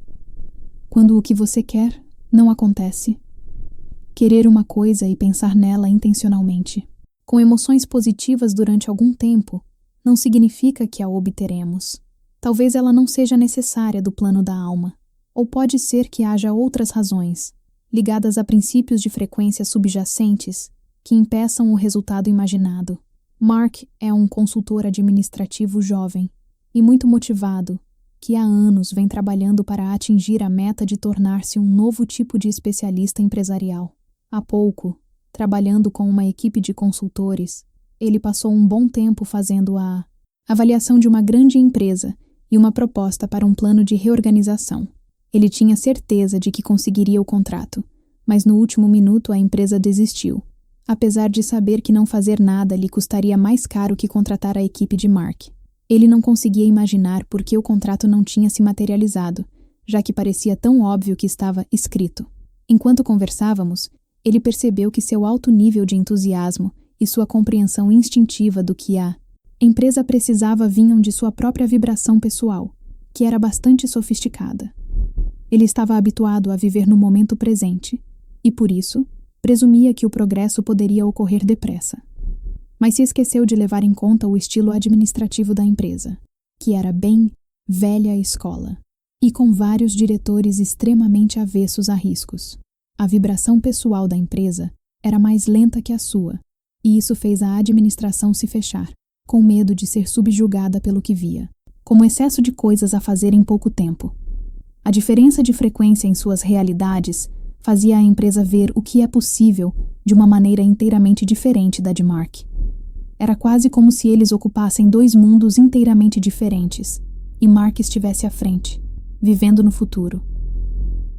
Quando o que você quer não acontece, querer uma coisa e pensar nela intencionalmente, com emoções positivas durante algum tempo, não significa que a obteremos. Talvez ela não seja necessária do plano da alma, ou pode ser que haja outras razões, ligadas a princípios de frequência subjacentes, que impeçam o resultado imaginado. Mark é um consultor administrativo jovem e muito motivado, que há anos vem trabalhando para atingir a meta de tornar-se um novo tipo de especialista empresarial. Há pouco, trabalhando com uma equipe de consultores, ele passou um bom tempo fazendo a avaliação de uma grande empresa e uma proposta para um plano de reorganização. Ele tinha certeza de que conseguiria o contrato, mas no último minuto a empresa desistiu, apesar de saber que não fazer nada lhe custaria mais caro que contratar a equipe de Mark. Ele não conseguia imaginar por que o contrato não tinha se materializado, já que parecia tão óbvio que estava escrito. Enquanto conversávamos, ele percebeu que seu alto nível de entusiasmo e sua compreensão instintiva do que a empresa precisava vinham de sua própria vibração pessoal, que era bastante sofisticada. Ele estava habituado a viver no momento presente e, por isso, presumia que o progresso poderia ocorrer depressa. Mas se esqueceu de levar em conta o estilo administrativo da empresa, que era bem velha escola, e com vários diretores extremamente avessos a riscos. A vibração pessoal da empresa era mais lenta que a sua, e isso fez a administração se fechar, com medo de ser subjugada pelo que via, como excesso de coisas a fazer em pouco tempo. A diferença de frequência em suas realidades fazia a empresa ver o que é possível de uma maneira inteiramente diferente da de Mark. Era quase como se eles ocupassem dois mundos inteiramente diferentes, e Mark estivesse à frente, vivendo no futuro.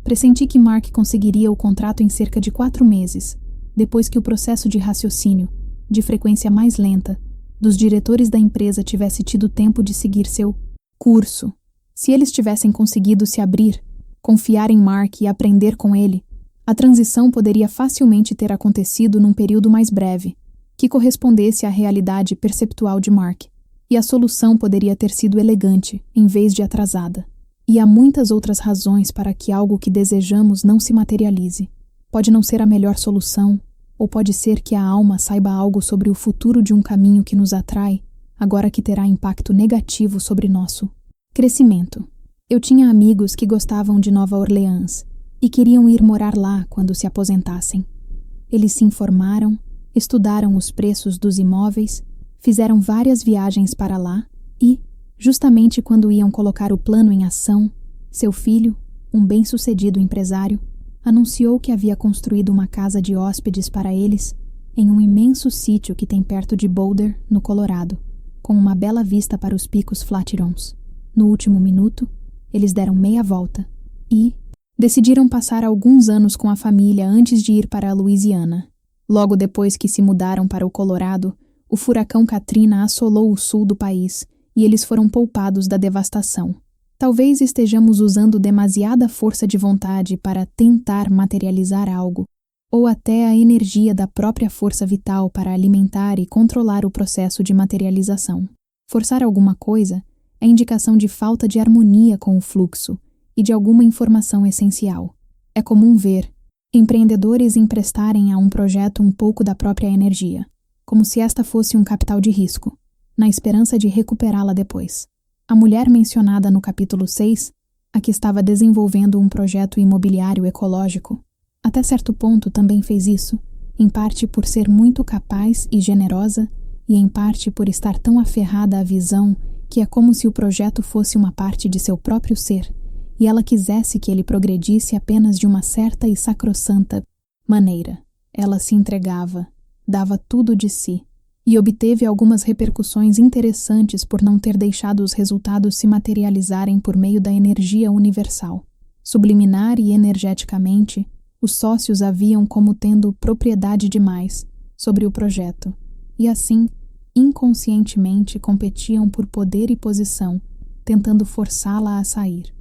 Pressenti que Mark conseguiria o contrato em cerca de 4 meses, depois que o processo de raciocínio, de frequência mais lenta, dos diretores da empresa tivesse tido tempo de seguir seu curso. Se eles tivessem conseguido se abrir, confiar em Mark e aprender com ele, a transição poderia facilmente ter acontecido num período mais breve, que correspondesse à realidade perceptual de Mark, e a solução poderia ter sido elegante, em vez de atrasada. E há muitas outras razões para que algo que desejamos não se materialize. Pode não ser a melhor solução, ou pode ser que a alma saiba algo sobre o futuro de um caminho que nos atrai, agora que terá impacto negativo sobre nosso crescimento. Eu tinha amigos que gostavam de Nova Orleans e queriam ir morar lá quando se aposentassem. Eles se informaram, estudaram os preços dos imóveis, fizeram várias viagens para lá e, justamente quando iam colocar o plano em ação, seu filho, um bem-sucedido empresário, anunciou que havia construído uma casa de hóspedes para eles em um imenso sítio que tem perto de Boulder, no Colorado, com uma bela vista para os picos Flatirons. No último minuto, eles deram meia volta e decidiram passar alguns anos com a família antes de ir para a Louisiana. Logo depois que se mudaram para o Colorado, o furacão Katrina assolou o sul do país e eles foram poupados da devastação. Talvez estejamos usando demasiada força de vontade para tentar materializar algo, ou até a energia da própria força vital para alimentar e controlar o processo de materialização. Forçar alguma coisa é indicação de falta de harmonia com o fluxo e de alguma informação essencial. É comum ver empreendedores emprestarem a um projeto um pouco da própria energia, como se esta fosse um capital de risco, na esperança de recuperá-la depois. A mulher mencionada no capítulo 6, a que estava desenvolvendo um projeto imobiliário ecológico, até certo ponto também fez isso, em parte por ser muito capaz e generosa, e em parte por estar tão aferrada à visão que é como se o projeto fosse uma parte de seu próprio ser, e ela quisesse que ele progredisse apenas de uma certa e sacrossanta maneira. Ela se entregava, dava tudo de si, e obteve algumas repercussões interessantes por não ter deixado os resultados se materializarem por meio da energia universal. Subliminar e energeticamente, os sócios a viam como tendo propriedade demais sobre o projeto, e assim, inconscientemente competiam por poder e posição, tentando forçá-la a sair.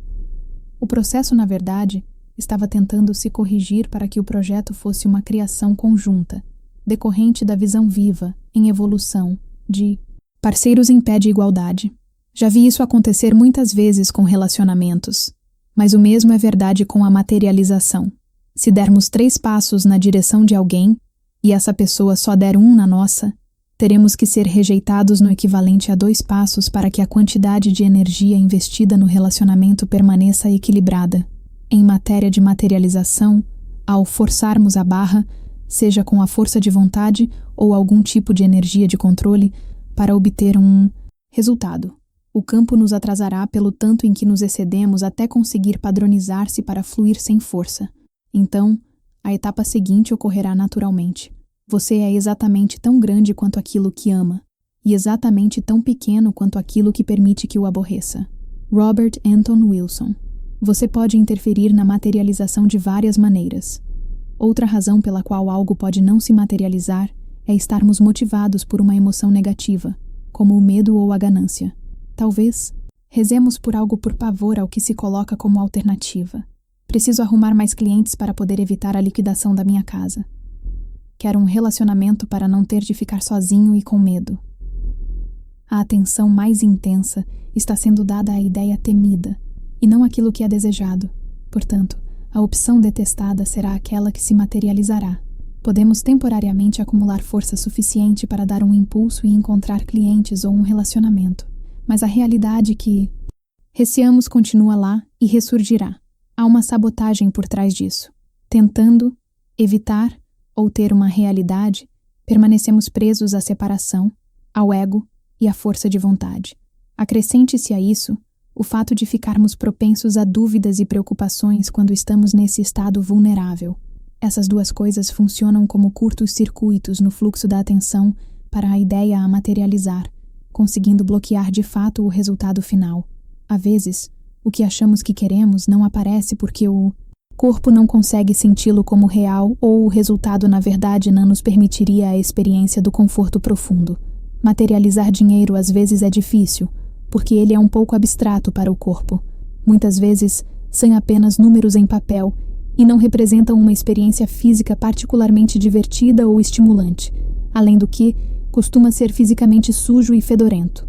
O processo, na verdade, estava tentando se corrigir para que o projeto fosse uma criação conjunta, decorrente da visão viva, em evolução, de parceiros em pé de igualdade. Já vi isso acontecer muitas vezes com relacionamentos, mas o mesmo é verdade com a materialização. Se dermos 3 passos na direção de alguém, e essa pessoa só der 1 na nossa, teremos que ser rejeitados no equivalente a 2 passos para que a quantidade de energia investida no relacionamento permaneça equilibrada. Em matéria de materialização, ao forçarmos a barra, seja com a força de vontade ou algum tipo de energia de controle, para obter um resultado, o campo nos atrasará pelo tanto em que nos excedemos até conseguir padronizar-se para fluir sem força. Então, a etapa seguinte ocorrerá naturalmente. Você é exatamente tão grande quanto aquilo que ama, e exatamente tão pequeno quanto aquilo que permite que o aborreça. Robert Anton Wilson. Você pode interferir na materialização de várias maneiras. Outra razão pela qual algo pode não se materializar é estarmos motivados por uma emoção negativa, como o medo ou a ganância. Talvez rezemos por algo por pavor ao que se coloca como alternativa. Preciso arrumar mais clientes para poder evitar a liquidação da minha casa. Quero um relacionamento para não ter de ficar sozinho e com medo. A atenção mais intensa está sendo dada à ideia temida, e não aquilo que é desejado. Portanto, a opção detestada será aquela que se materializará. Podemos temporariamente acumular força suficiente para dar um impulso e encontrar clientes ou um relacionamento, mas a realidade que receamos continua lá e ressurgirá. Há uma sabotagem por trás disso. Tentando evitar ou ter uma realidade, permanecemos presos à separação, ao ego e à força de vontade. Acrescente-se a isso o fato de ficarmos propensos a dúvidas e preocupações quando estamos nesse estado vulnerável. Essas duas coisas funcionam como curtos circuitos no fluxo da atenção para a ideia a materializar, conseguindo bloquear de fato o resultado final. Às vezes, o que achamos que queremos não aparece porque o corpo não consegue senti-lo como real ou o resultado na verdade não nos permitiria a experiência do conforto profundo. Materializar dinheiro às vezes é difícil, porque ele é um pouco abstrato para o corpo. Muitas vezes, são apenas números em papel e não representam uma experiência física particularmente divertida ou estimulante, além do que, costuma ser fisicamente sujo e fedorento.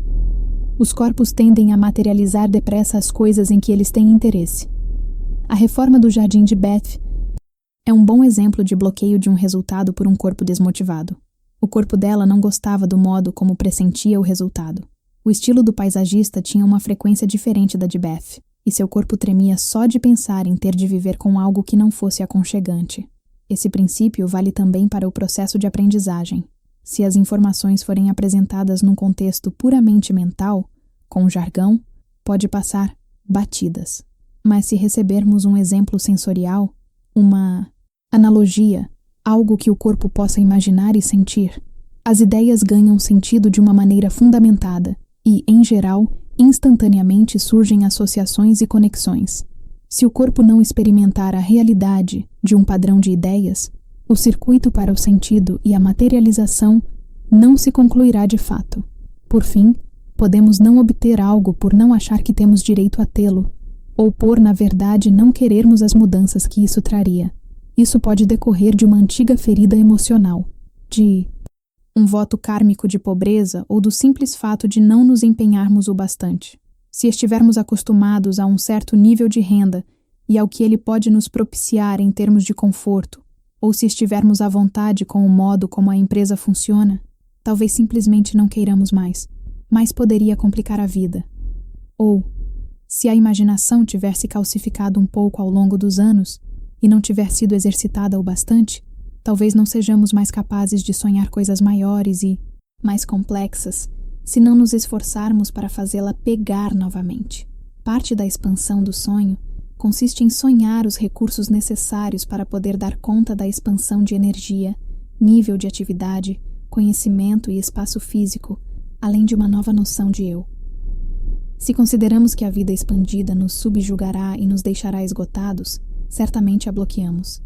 Os corpos tendem a materializar depressa as coisas em que eles têm interesse. A reforma do Jardim de Beth é um bom exemplo de bloqueio de um resultado por um corpo desmotivado. O corpo dela não gostava do modo como pressentia o resultado. O estilo do paisagista tinha uma frequência diferente da de Beth, e seu corpo tremia só de pensar em ter de viver com algo que não fosse aconchegante. Esse princípio vale também para o processo de aprendizagem. Se as informações forem apresentadas num contexto puramente mental, com jargão, pode passar batidas. Mas se recebermos um exemplo sensorial, uma analogia, algo que o corpo possa imaginar e sentir, as ideias ganham sentido de uma maneira fundamentada e, em geral, instantaneamente surgem associações e conexões. Se o corpo não experimentar a realidade de um padrão de ideias, o circuito para o sentido e a materialização não se concluirá de fato. Por fim, podemos não obter algo por não achar que temos direito a tê-lo, ou por, na verdade, não querermos as mudanças que isso traria. Isso pode decorrer de uma antiga ferida emocional, de um voto kármico de pobreza ou do simples fato de não nos empenharmos o bastante. Se estivermos acostumados a um certo nível de renda e ao que ele pode nos propiciar em termos de conforto, ou se estivermos à vontade com o modo como a empresa funciona, talvez simplesmente não queiramos mais, mas poderia complicar a vida. Ou, se a imaginação tiver se calcificado um pouco ao longo dos anos e não tiver sido exercitada o bastante, talvez não sejamos mais capazes de sonhar coisas maiores e mais complexas se não nos esforçarmos para fazê-la pegar novamente. Parte da expansão do sonho consiste em sonhar os recursos necessários para poder dar conta da expansão de energia, nível de atividade, conhecimento e espaço físico, além de uma nova noção de eu. Se consideramos que a vida expandida nos subjugará e nos deixará esgotados, certamente a bloqueamos.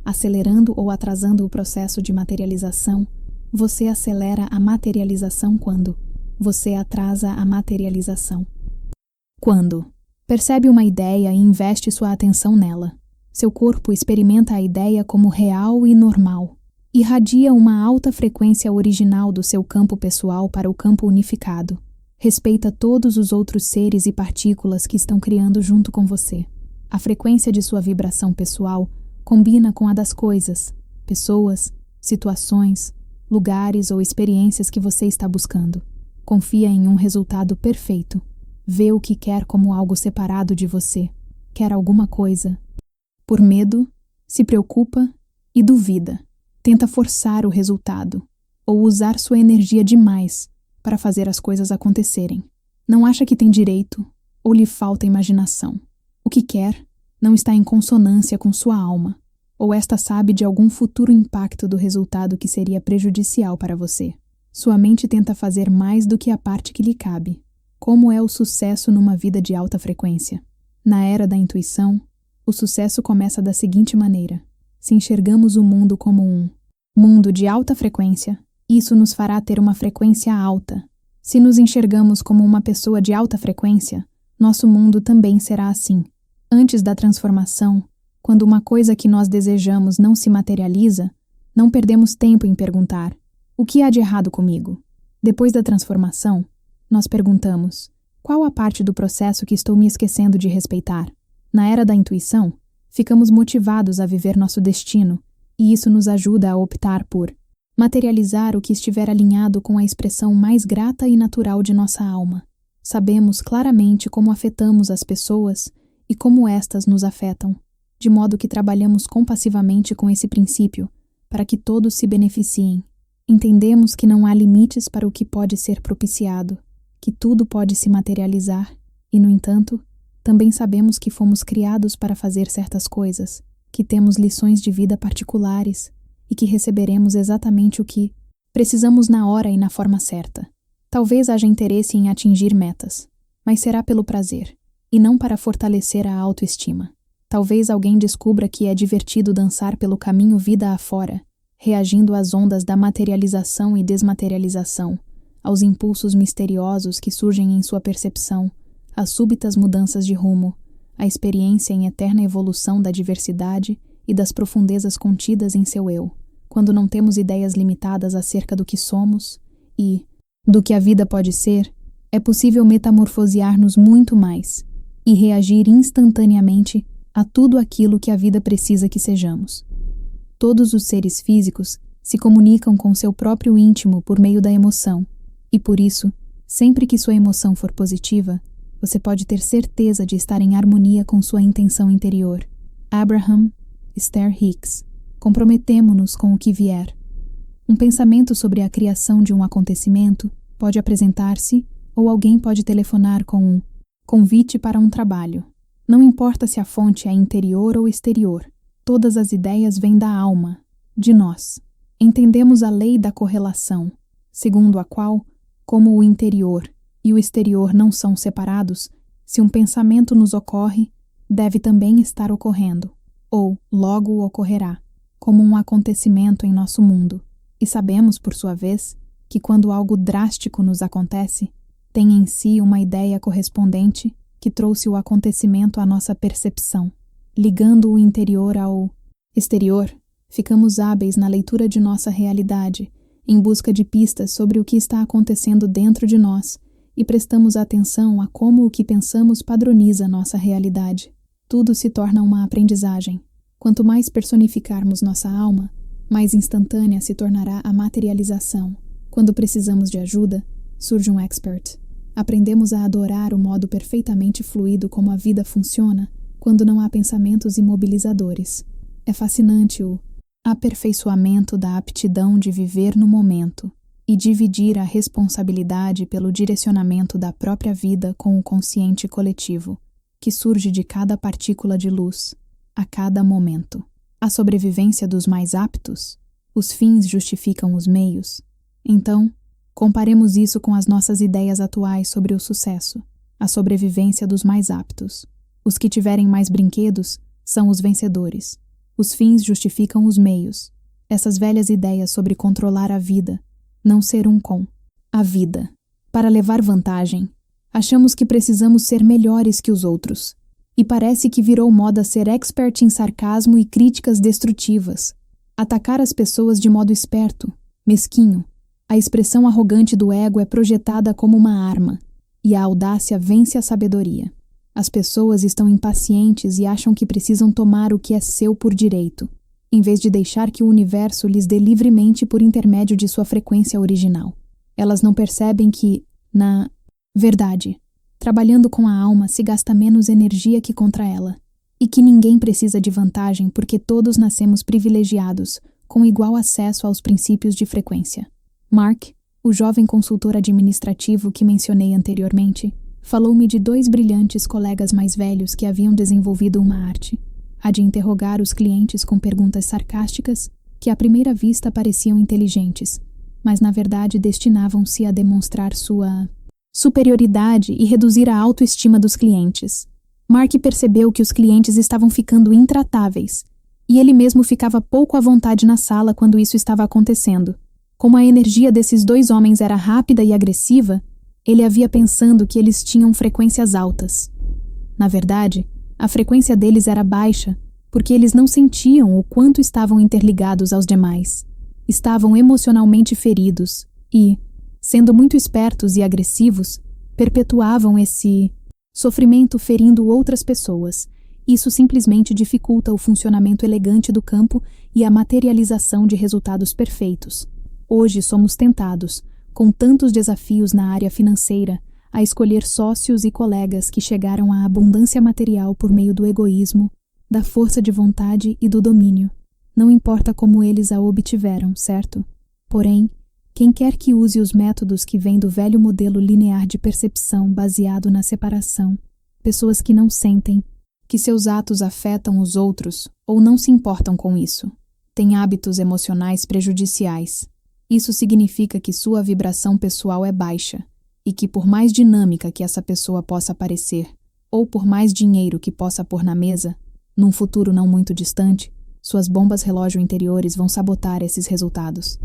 Acelerando ou atrasando o processo de materialização, você acelera a materialização quando você atrasa a materialização. Quando percebe uma ideia e investe sua atenção nela, seu corpo experimenta a ideia como real e normal. Irradia uma alta frequência original do seu campo pessoal para o campo unificado. Respeita todos os outros seres e partículas que estão criando junto com você. A frequência de sua vibração pessoal combina com a das coisas, pessoas, situações, lugares ou experiências que você está buscando. Confia em um resultado perfeito. Vê o que quer como algo separado de você. Quer alguma coisa. Por medo, se preocupa e duvida. Tenta forçar o resultado ou usar sua energia demais para fazer as coisas acontecerem. Não acha que tem direito ou lhe falta imaginação. O que quer não está em consonância com sua alma, ou esta sabe de algum futuro impacto do resultado que seria prejudicial para você. Sua mente tenta fazer mais do que a parte que lhe cabe. Como é o sucesso numa vida de alta frequência? Na era da intuição, o sucesso começa da seguinte maneira: se enxergamos o mundo como um mundo de alta frequência, isso nos fará ter uma frequência alta. Se nos enxergamos como uma pessoa de alta frequência, nosso mundo também será assim. Antes da transformação, quando uma coisa que nós desejamos não se materializa, não perdemos tempo em perguntar: o que há de errado comigo? Depois da transformação, nós perguntamos: qual a parte do processo que estou me esquecendo de respeitar? Na era da intuição, ficamos motivados a viver nosso destino, e isso nos ajuda a optar por materializar o que estiver alinhado com a expressão mais grata e natural de nossa alma. Sabemos claramente como afetamos as pessoas e como estas nos afetam, de modo que trabalhamos compassivamente com esse princípio, para que todos se beneficiem. Entendemos que não há limites para o que pode ser propiciado, que tudo pode se materializar, e, no entanto, também sabemos que fomos criados para fazer certas coisas, que temos lições de vida particulares e que receberemos exatamente o que precisamos na hora e na forma certa. Talvez haja interesse em atingir metas, mas será pelo prazer, e não para fortalecer a autoestima. Talvez alguém descubra que é divertido dançar pelo caminho vida afora, reagindo às ondas da materialização e desmaterialização, aos impulsos misteriosos que surgem em sua percepção, às súbitas mudanças de rumo, à experiência em eterna evolução da diversidade e das profundezas contidas em seu eu, quando não temos ideias limitadas acerca do que somos e do que a vida pode ser, é possível metamorfosear-nos muito mais e reagir instantaneamente a tudo aquilo que a vida precisa que sejamos. Todos os seres físicos se comunicam com seu próprio íntimo por meio da emoção, e por isso, sempre que sua emoção for positiva, você pode ter certeza de estar em harmonia com sua intenção interior. Abraham Esther Hicks. Comprometemo-nos com o que vier. Um pensamento sobre a criação de um acontecimento pode apresentar-se ou alguém pode telefonar com um convite para um trabalho. Não importa se a fonte é interior ou exterior, todas as ideias vêm da alma, de nós. Entendemos a lei da correlação, segundo a qual, como o interior e o exterior não são separados, se um pensamento nos ocorre, deve também estar ocorrendo, ou logo ocorrerá, como um acontecimento em nosso mundo. E sabemos, por sua vez, que quando algo drástico nos acontece, tem em si uma ideia correspondente que trouxe o acontecimento à nossa percepção. Ligando o interior ao exterior, ficamos hábeis na leitura de nossa realidade, em busca de pistas sobre o que está acontecendo dentro de nós, e prestamos atenção a como o que pensamos padroniza nossa realidade. Tudo se torna uma aprendizagem. Quanto mais personificarmos nossa alma, mais instantânea se tornará a materialização. Quando precisamos de ajuda, surge um expert. Aprendemos a adorar o modo perfeitamente fluido como a vida funciona, quando não há pensamentos imobilizadores. É fascinante o aperfeiçoamento da aptidão de viver no momento e dividir a responsabilidade pelo direcionamento da própria vida com o consciente coletivo, que surge de cada partícula de luz, a cada momento. A sobrevivência dos mais aptos? Os fins justificam os meios? Então, comparemos isso com as nossas ideias atuais sobre o sucesso, a sobrevivência dos mais aptos. Os que tiverem mais brinquedos são os vencedores. Os fins justificam os meios. Essas velhas ideias sobre controlar a vida, não ser um com a vida. Para levar vantagem, achamos que precisamos ser melhores que os outros. E parece que virou moda ser expert em sarcasmo e críticas destrutivas. Atacar as pessoas de modo esperto, mesquinho. A expressão arrogante do ego é projetada como uma arma, e a audácia vence a sabedoria. As pessoas estão impacientes e acham que precisam tomar o que é seu por direito, em vez de deixar que o universo lhes dê livremente por intermédio de sua frequência original. Elas não percebem que, na verdade, trabalhando com a alma se gasta menos energia que contra ela, e que ninguém precisa de vantagem porque todos nascemos privilegiados, com igual acesso aos princípios de frequência. Mark, o jovem consultor administrativo que mencionei anteriormente, falou-me de 2 brilhantes colegas mais velhos que haviam desenvolvido uma arte, a de interrogar os clientes com perguntas sarcásticas que à primeira vista pareciam inteligentes, mas na verdade destinavam-se a demonstrar sua superioridade e reduzir a autoestima dos clientes. Mark percebeu que os clientes estavam ficando intratáveis, e ele mesmo ficava pouco à vontade na sala quando isso estava acontecendo. Como a energia desses dois homens era rápida e agressiva, ele havia pensando que eles tinham frequências altas. Na verdade, a frequência deles era baixa, porque eles não sentiam o quanto estavam interligados aos demais. Estavam emocionalmente feridos e, sendo muito espertos e agressivos, perpetuavam esse sofrimento ferindo outras pessoas. Isso simplesmente dificulta o funcionamento elegante do campo e a materialização de resultados perfeitos. Hoje somos tentados, com tantos desafios na área financeira, a escolher sócios e colegas que chegaram à abundância material por meio do egoísmo, da força de vontade e do domínio. Não importa como eles a obtiveram, certo? Porém, quem quer que use os métodos que vêm do velho modelo linear de percepção baseado na separação, pessoas que não sentem que seus atos afetam os outros ou não se importam com isso, têm hábitos emocionais prejudiciais. Isso significa que sua vibração pessoal é baixa e que, por mais dinâmica que essa pessoa possa parecer, ou por mais dinheiro que possa pôr na mesa, num futuro não muito distante, suas bombas relógio interiores vão sabotar esses resultados.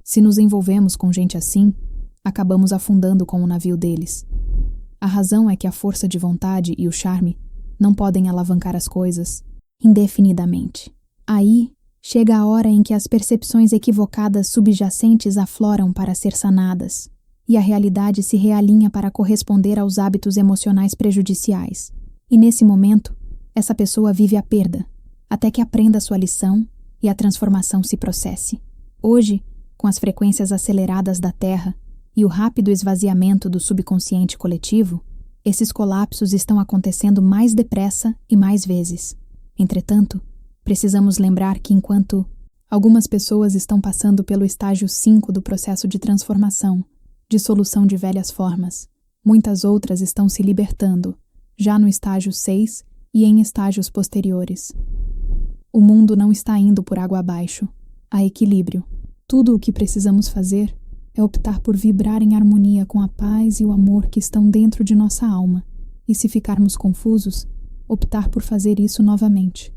Se nos envolvemos com gente assim, acabamos afundando com o navio deles. A razão é que a força de vontade e o charme não podem alavancar as coisas indefinidamente. Aí, chega a hora em que as percepções equivocadas subjacentes afloram para ser sanadas, e a realidade se realinha para corresponder aos hábitos emocionais prejudiciais. E nesse momento, essa pessoa vive a perda, até que aprenda sua lição e a transformação se processe. Hoje, com as frequências aceleradas da Terra e o rápido esvaziamento do subconsciente coletivo, esses colapsos estão acontecendo mais depressa e mais vezes. Entretanto, precisamos lembrar que enquanto algumas pessoas estão passando pelo estágio 5 do processo de transformação, dissolução de velhas formas, muitas outras estão se libertando, já no estágio 6 e em estágios posteriores. O mundo não está indo por água abaixo. Há equilíbrio. Tudo o que precisamos fazer é optar por vibrar em harmonia com a paz e o amor que estão dentro de nossa alma, e se ficarmos confusos, optar por fazer isso novamente.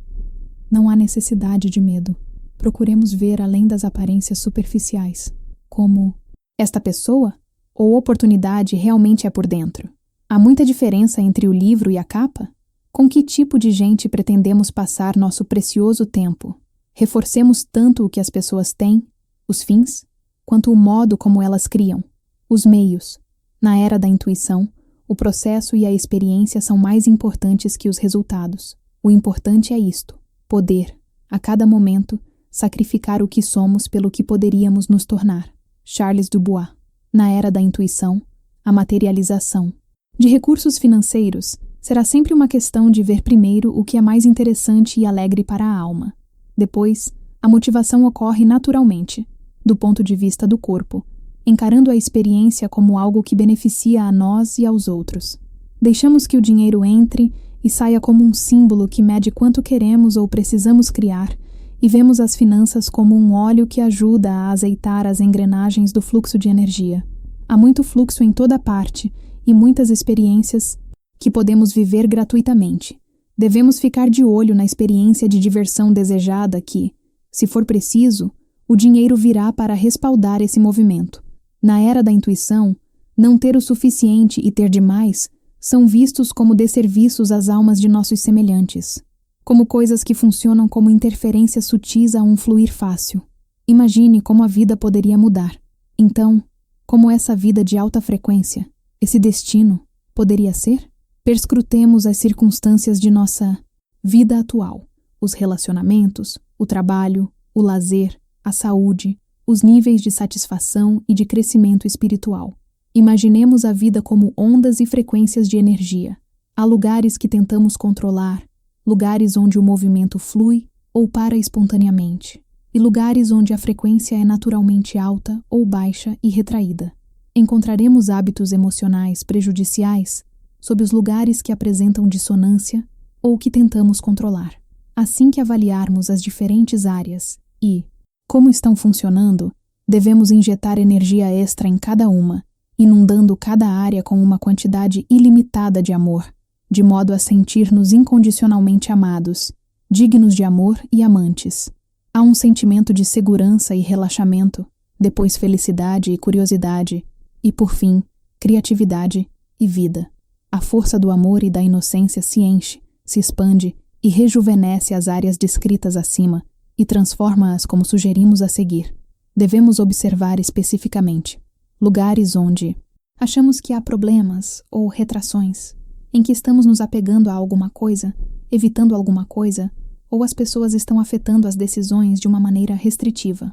Não há necessidade de medo. Procuremos ver além das aparências superficiais, como esta pessoa ou oportunidade realmente é por dentro. Há muita diferença entre o livro e a capa? Com que tipo de gente pretendemos passar nosso precioso tempo? Reforcemos tanto o que as pessoas têm, os fins, quanto o modo como elas criam, os meios. Na era da intuição, o processo e a experiência são mais importantes que os resultados. O importante é isto: poder, a cada momento, sacrificar o que somos pelo que poderíamos nos tornar. Charles Dubois. Na era da intuição, a materialização de recursos financeiros será sempre uma questão de ver primeiro o que é mais interessante e alegre para a alma. Depois, a motivação ocorre naturalmente, do ponto de vista do corpo, encarando a experiência como algo que beneficia a nós e aos outros. Deixamos que o dinheiro entre e saia como um símbolo que mede quanto queremos ou precisamos criar, e vemos as finanças como um óleo que ajuda a azeitar as engrenagens do fluxo de energia. Há muito fluxo em toda parte e muitas experiências que podemos viver gratuitamente. Devemos ficar de olho na experiência de diversão desejada que, se for preciso, o dinheiro virá para respaldar esse movimento. Na era da intuição, não ter o suficiente e ter demais são vistos como desserviços às almas de nossos semelhantes, como coisas que funcionam como interferências sutis a um fluir fácil. Imagine como a vida poderia mudar. Então, como essa vida de alta frequência, esse destino, poderia ser? Perscrutemos as circunstâncias de nossa vida atual, os relacionamentos, o trabalho, o lazer, a saúde, os níveis de satisfação e de crescimento espiritual. Imaginemos a vida como ondas e frequências de energia. Há lugares que tentamos controlar, lugares onde o movimento flui ou para espontaneamente, e lugares onde a frequência é naturalmente alta ou baixa e retraída. Encontraremos hábitos emocionais prejudiciais sob os lugares que apresentam dissonância ou que tentamos controlar. Assim que avaliarmos as diferentes áreas e como estão funcionando, devemos injetar energia extra em cada uma inundando cada área com uma quantidade ilimitada de amor, de modo a sentir-nos incondicionalmente amados, dignos de amor e amantes. Há um sentimento de segurança e relaxamento, depois felicidade e curiosidade, e, por fim, criatividade e vida. A força do amor e da inocência se enche, se expande e rejuvenesce as áreas descritas acima e transforma-as como sugerimos a seguir. Devemos observar especificamente lugares onde achamos que há problemas ou retrações, em que estamos nos apegando a alguma coisa, evitando alguma coisa, ou as pessoas estão afetando as decisões de uma maneira restritiva.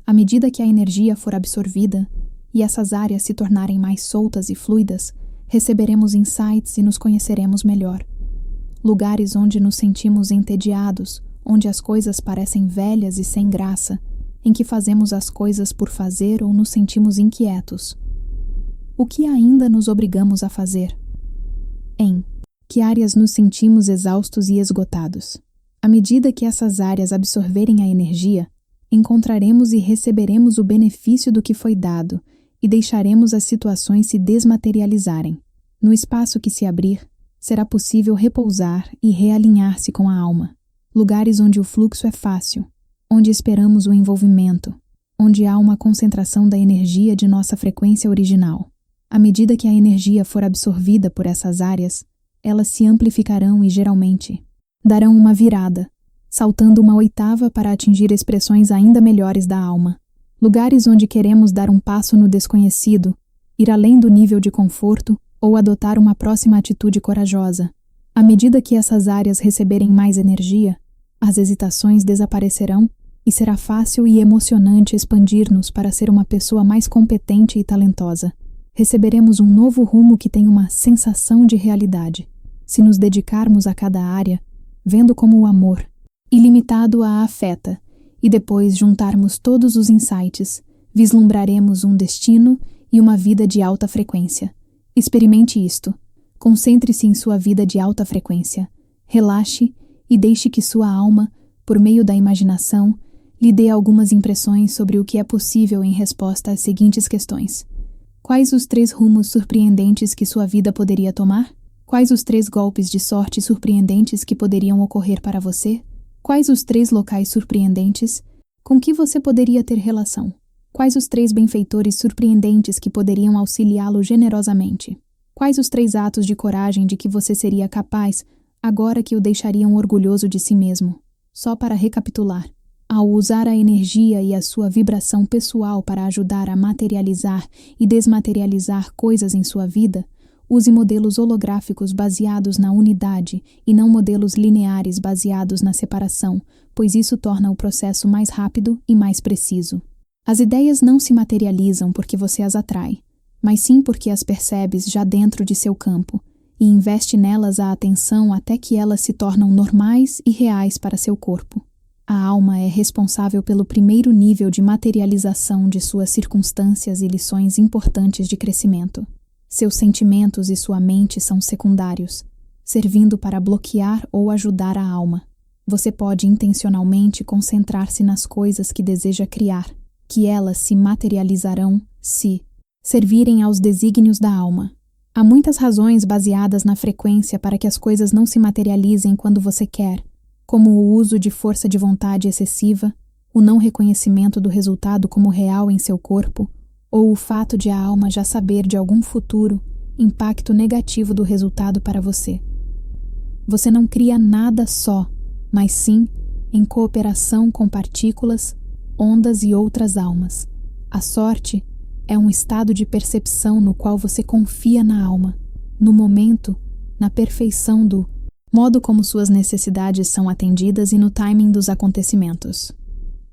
À medida que a energia for absorvida e essas áreas se tornarem mais soltas e fluidas, receberemos insights e nos conheceremos melhor. Lugares onde nos sentimos entediados, onde as coisas parecem velhas e sem graça, em que fazemos as coisas por fazer ou nos sentimos inquietos. O que ainda nos obrigamos a fazer? Em que áreas nos sentimos exaustos e esgotados? À medida que essas áreas absorverem a energia, encontraremos e receberemos o benefício do que foi dado e deixaremos as situações se desmaterializarem. No espaço que se abrir, será possível repousar e realinhar-se com a alma. Lugares onde o fluxo é fácil, onde esperamos o envolvimento, onde há uma concentração da energia de nossa frequência original. À medida que a energia for absorvida por essas áreas, elas se amplificarão e geralmente darão uma virada, saltando uma oitava para atingir expressões ainda melhores da alma. Lugares onde queremos dar um passo no desconhecido, ir além do nível de conforto ou adotar uma próxima atitude corajosa. À medida que essas áreas receberem mais energia, as hesitações desaparecerão e será fácil e emocionante expandir-nos para ser uma pessoa mais competente e talentosa. Receberemos um novo rumo que tem uma sensação de realidade. Se nos dedicarmos a cada área, vendo como o amor, ilimitado a afeta, e depois juntarmos todos os insights, vislumbraremos um destino e uma vida de alta frequência. Experimente isto. Concentre-se em sua vida de alta frequência. Relaxe e deixe que sua alma, por meio da imaginação, lhe dê algumas impressões sobre o que é possível em resposta às seguintes questões. Quais os 3 rumos surpreendentes que sua vida poderia tomar? Quais os 3 golpes de sorte surpreendentes que poderiam ocorrer para você? Quais os 3 locais surpreendentes com que você poderia ter relação? Quais os 3 benfeitores surpreendentes que poderiam auxiliá-lo generosamente? Quais os 3 atos de coragem de que você seria capaz agora que o deixariam orgulhoso de si mesmo? Só para recapitular, ao usar a energia e a sua vibração pessoal para ajudar a materializar e desmaterializar coisas em sua vida, use modelos holográficos baseados na unidade e não modelos lineares baseados na separação, pois isso torna o processo mais rápido e mais preciso. As ideias não se materializam porque você as atrai, mas sim porque as percebes já dentro de seu campo e investe nelas a atenção até que elas se tornam normais e reais para seu corpo. A alma é responsável pelo primeiro nível de materialização de suas circunstâncias e lições importantes de crescimento. Seus sentimentos e sua mente são secundários, servindo para bloquear ou ajudar a alma. Você pode intencionalmente concentrar-se nas coisas que deseja criar, que elas se materializarão se servirem aos desígnios da alma. Há muitas razões baseadas na frequência para que as coisas não se materializem quando você quer, como o uso de força de vontade excessiva, o não reconhecimento do resultado como real em seu corpo, ou o fato de a alma já saber de algum futuro impacto negativo do resultado para você. Você não cria nada só, mas sim em cooperação com partículas, ondas e outras almas. A sorte é um estado de percepção no qual você confia na alma, no momento, na perfeição do modo como suas necessidades são atendidas e no timing dos acontecimentos.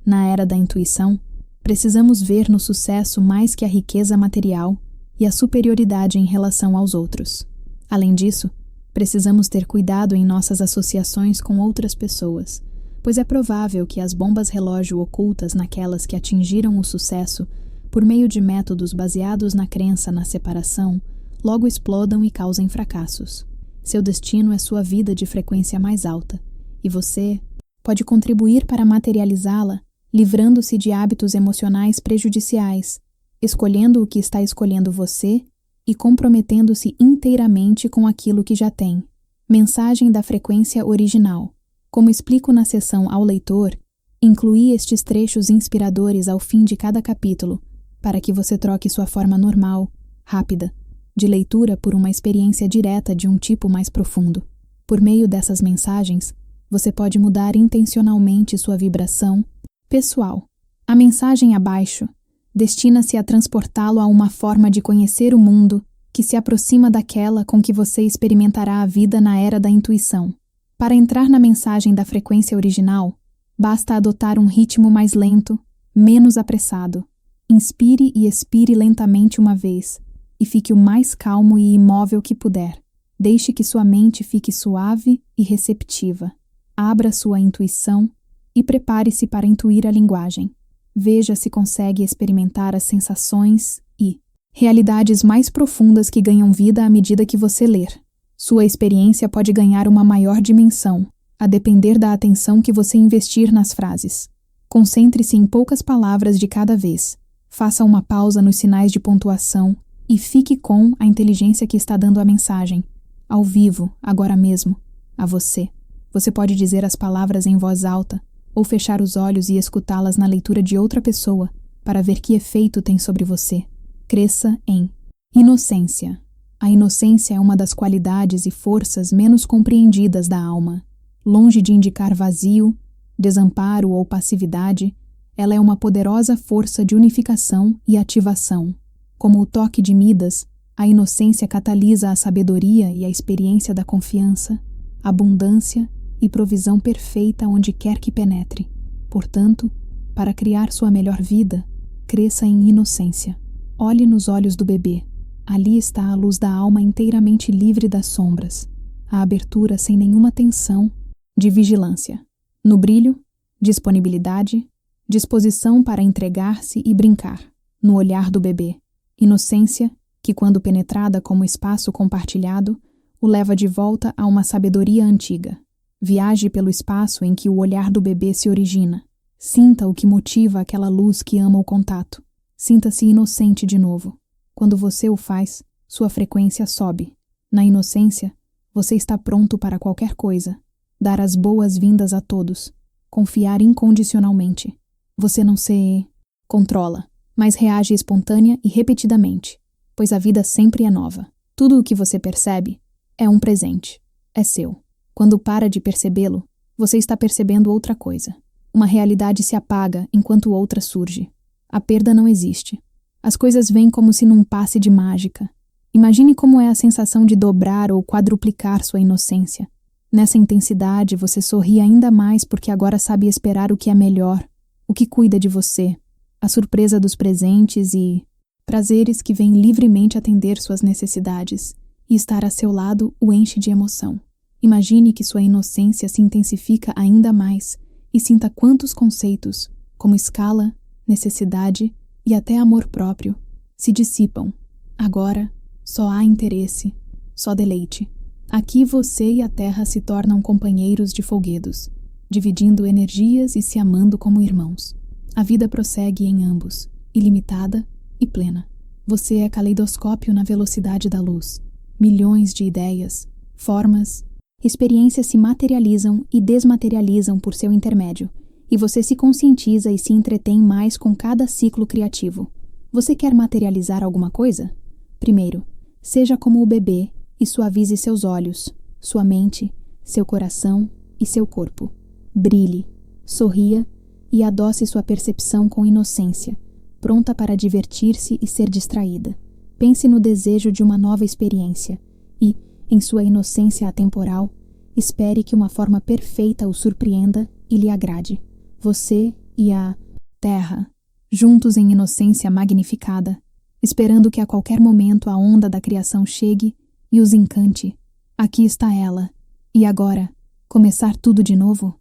Na era da intuição, precisamos ver no sucesso mais que a riqueza material e a superioridade em relação aos outros. Além disso, precisamos ter cuidado em nossas associações com outras pessoas, pois é provável que as bombas relógio ocultas naquelas que atingiram o sucesso, por meio de métodos baseados na crença na separação, logo explodam e causem fracassos. Seu destino é sua vida de frequência mais alta, e você pode contribuir para materializá-la, livrando-se de hábitos emocionais prejudiciais, escolhendo o que está escolhendo você e comprometendo-se inteiramente com aquilo que já tem. Mensagem da frequência original. Como explico na seção ao leitor, incluí estes trechos inspiradores ao fim de cada capítulo, para que você troque sua forma normal, rápida, de leitura por uma experiência direta de um tipo mais profundo. Por meio dessas mensagens, você pode mudar intencionalmente sua vibração pessoal. A mensagem abaixo destina-se a transportá-lo a uma forma de conhecer o mundo que se aproxima daquela com que você experimentará a vida na era da intuição. Para entrar na mensagem da frequência original, basta adotar um ritmo mais lento, menos apressado. Inspire e expire lentamente uma vez, e fique o mais calmo e imóvel que puder. Deixe que sua mente fique suave e receptiva. Abra sua intuição e prepare-se para intuir a linguagem. Veja se consegue experimentar as sensações e realidades mais profundas que ganham vida à medida que você ler. Sua experiência pode ganhar uma maior dimensão, a depender da atenção que você investir nas frases. Concentre-se em poucas palavras de cada vez. Faça uma pausa nos sinais de pontuação e fique com a inteligência que está dando a mensagem, ao vivo, agora mesmo, a você. Você pode dizer as palavras em voz alta ou fechar os olhos e escutá-las na leitura de outra pessoa para ver que efeito tem sobre você. Cresça em inocência. A inocência é uma das qualidades e forças menos compreendidas da alma. Longe de indicar vazio, desamparo ou passividade, ela é uma poderosa força de unificação e ativação. Como o toque de Midas, a inocência catalisa a sabedoria e a experiência da confiança, abundância e provisão perfeita onde quer que penetre. Portanto, para criar sua melhor vida, cresça em inocência. Olhe nos olhos do bebê. Ali está a luz da alma inteiramente livre das sombras, a abertura sem nenhuma tensão de vigilância. No brilho, disponibilidade, disposição para entregar-se e brincar. No olhar do bebê, inocência que, quando penetrada como espaço compartilhado, o leva de volta a uma sabedoria antiga. Viaje pelo espaço em que o olhar do bebê se origina. Sinta o que motiva aquela luz que ama o contato. Sinta-se inocente de novo. Quando você o faz, sua frequência sobe. Na inocência, você está pronto para qualquer coisa. Dar as boas-vindas a todos. Confiar incondicionalmente. Você não se controla, mas reage espontânea e repetidamente, pois a vida sempre é nova. Tudo o que você percebe é um presente. É seu. Quando para de percebê-lo, você está percebendo outra coisa. Uma realidade se apaga enquanto outra surge. A perda não existe. As coisas vêm como se num passe de mágica. Imagine como é a sensação de dobrar ou quadruplicar sua inocência. Nessa intensidade, você sorri ainda mais porque agora sabe esperar o que é melhor, o que cuida de você, a surpresa dos presentes e prazeres que vêm livremente atender suas necessidades, e estar a seu lado o enche de emoção. Imagine que sua inocência se intensifica ainda mais e sinta quantos conceitos, como escala, necessidade e até amor próprio, se dissipam. Agora, só há interesse, só deleite. Aqui você e a terra se tornam companheiros de folguedos, dividindo energias e se amando como irmãos. A vida prossegue em ambos, ilimitada e plena. Você é caleidoscópio na velocidade da luz. Milhões de ideias, formas, experiências se materializam e desmaterializam por seu intermédio, e você se conscientiza e se entretém mais com cada ciclo criativo. Você quer materializar alguma coisa? Primeiro, seja como o bebê e suavize seus olhos, sua mente, seu coração e seu corpo. Brilhe, sorria e adoce sua percepção com inocência, pronta para divertir-se e ser distraída. Pense no desejo de uma nova experiência e, em sua inocência atemporal, espere que uma forma perfeita o surpreenda e lhe agrade. Você e a terra, juntos em inocência magnificada, esperando que a qualquer momento a onda da criação chegue e os encante. Aqui está ela. E agora, começar tudo de novo?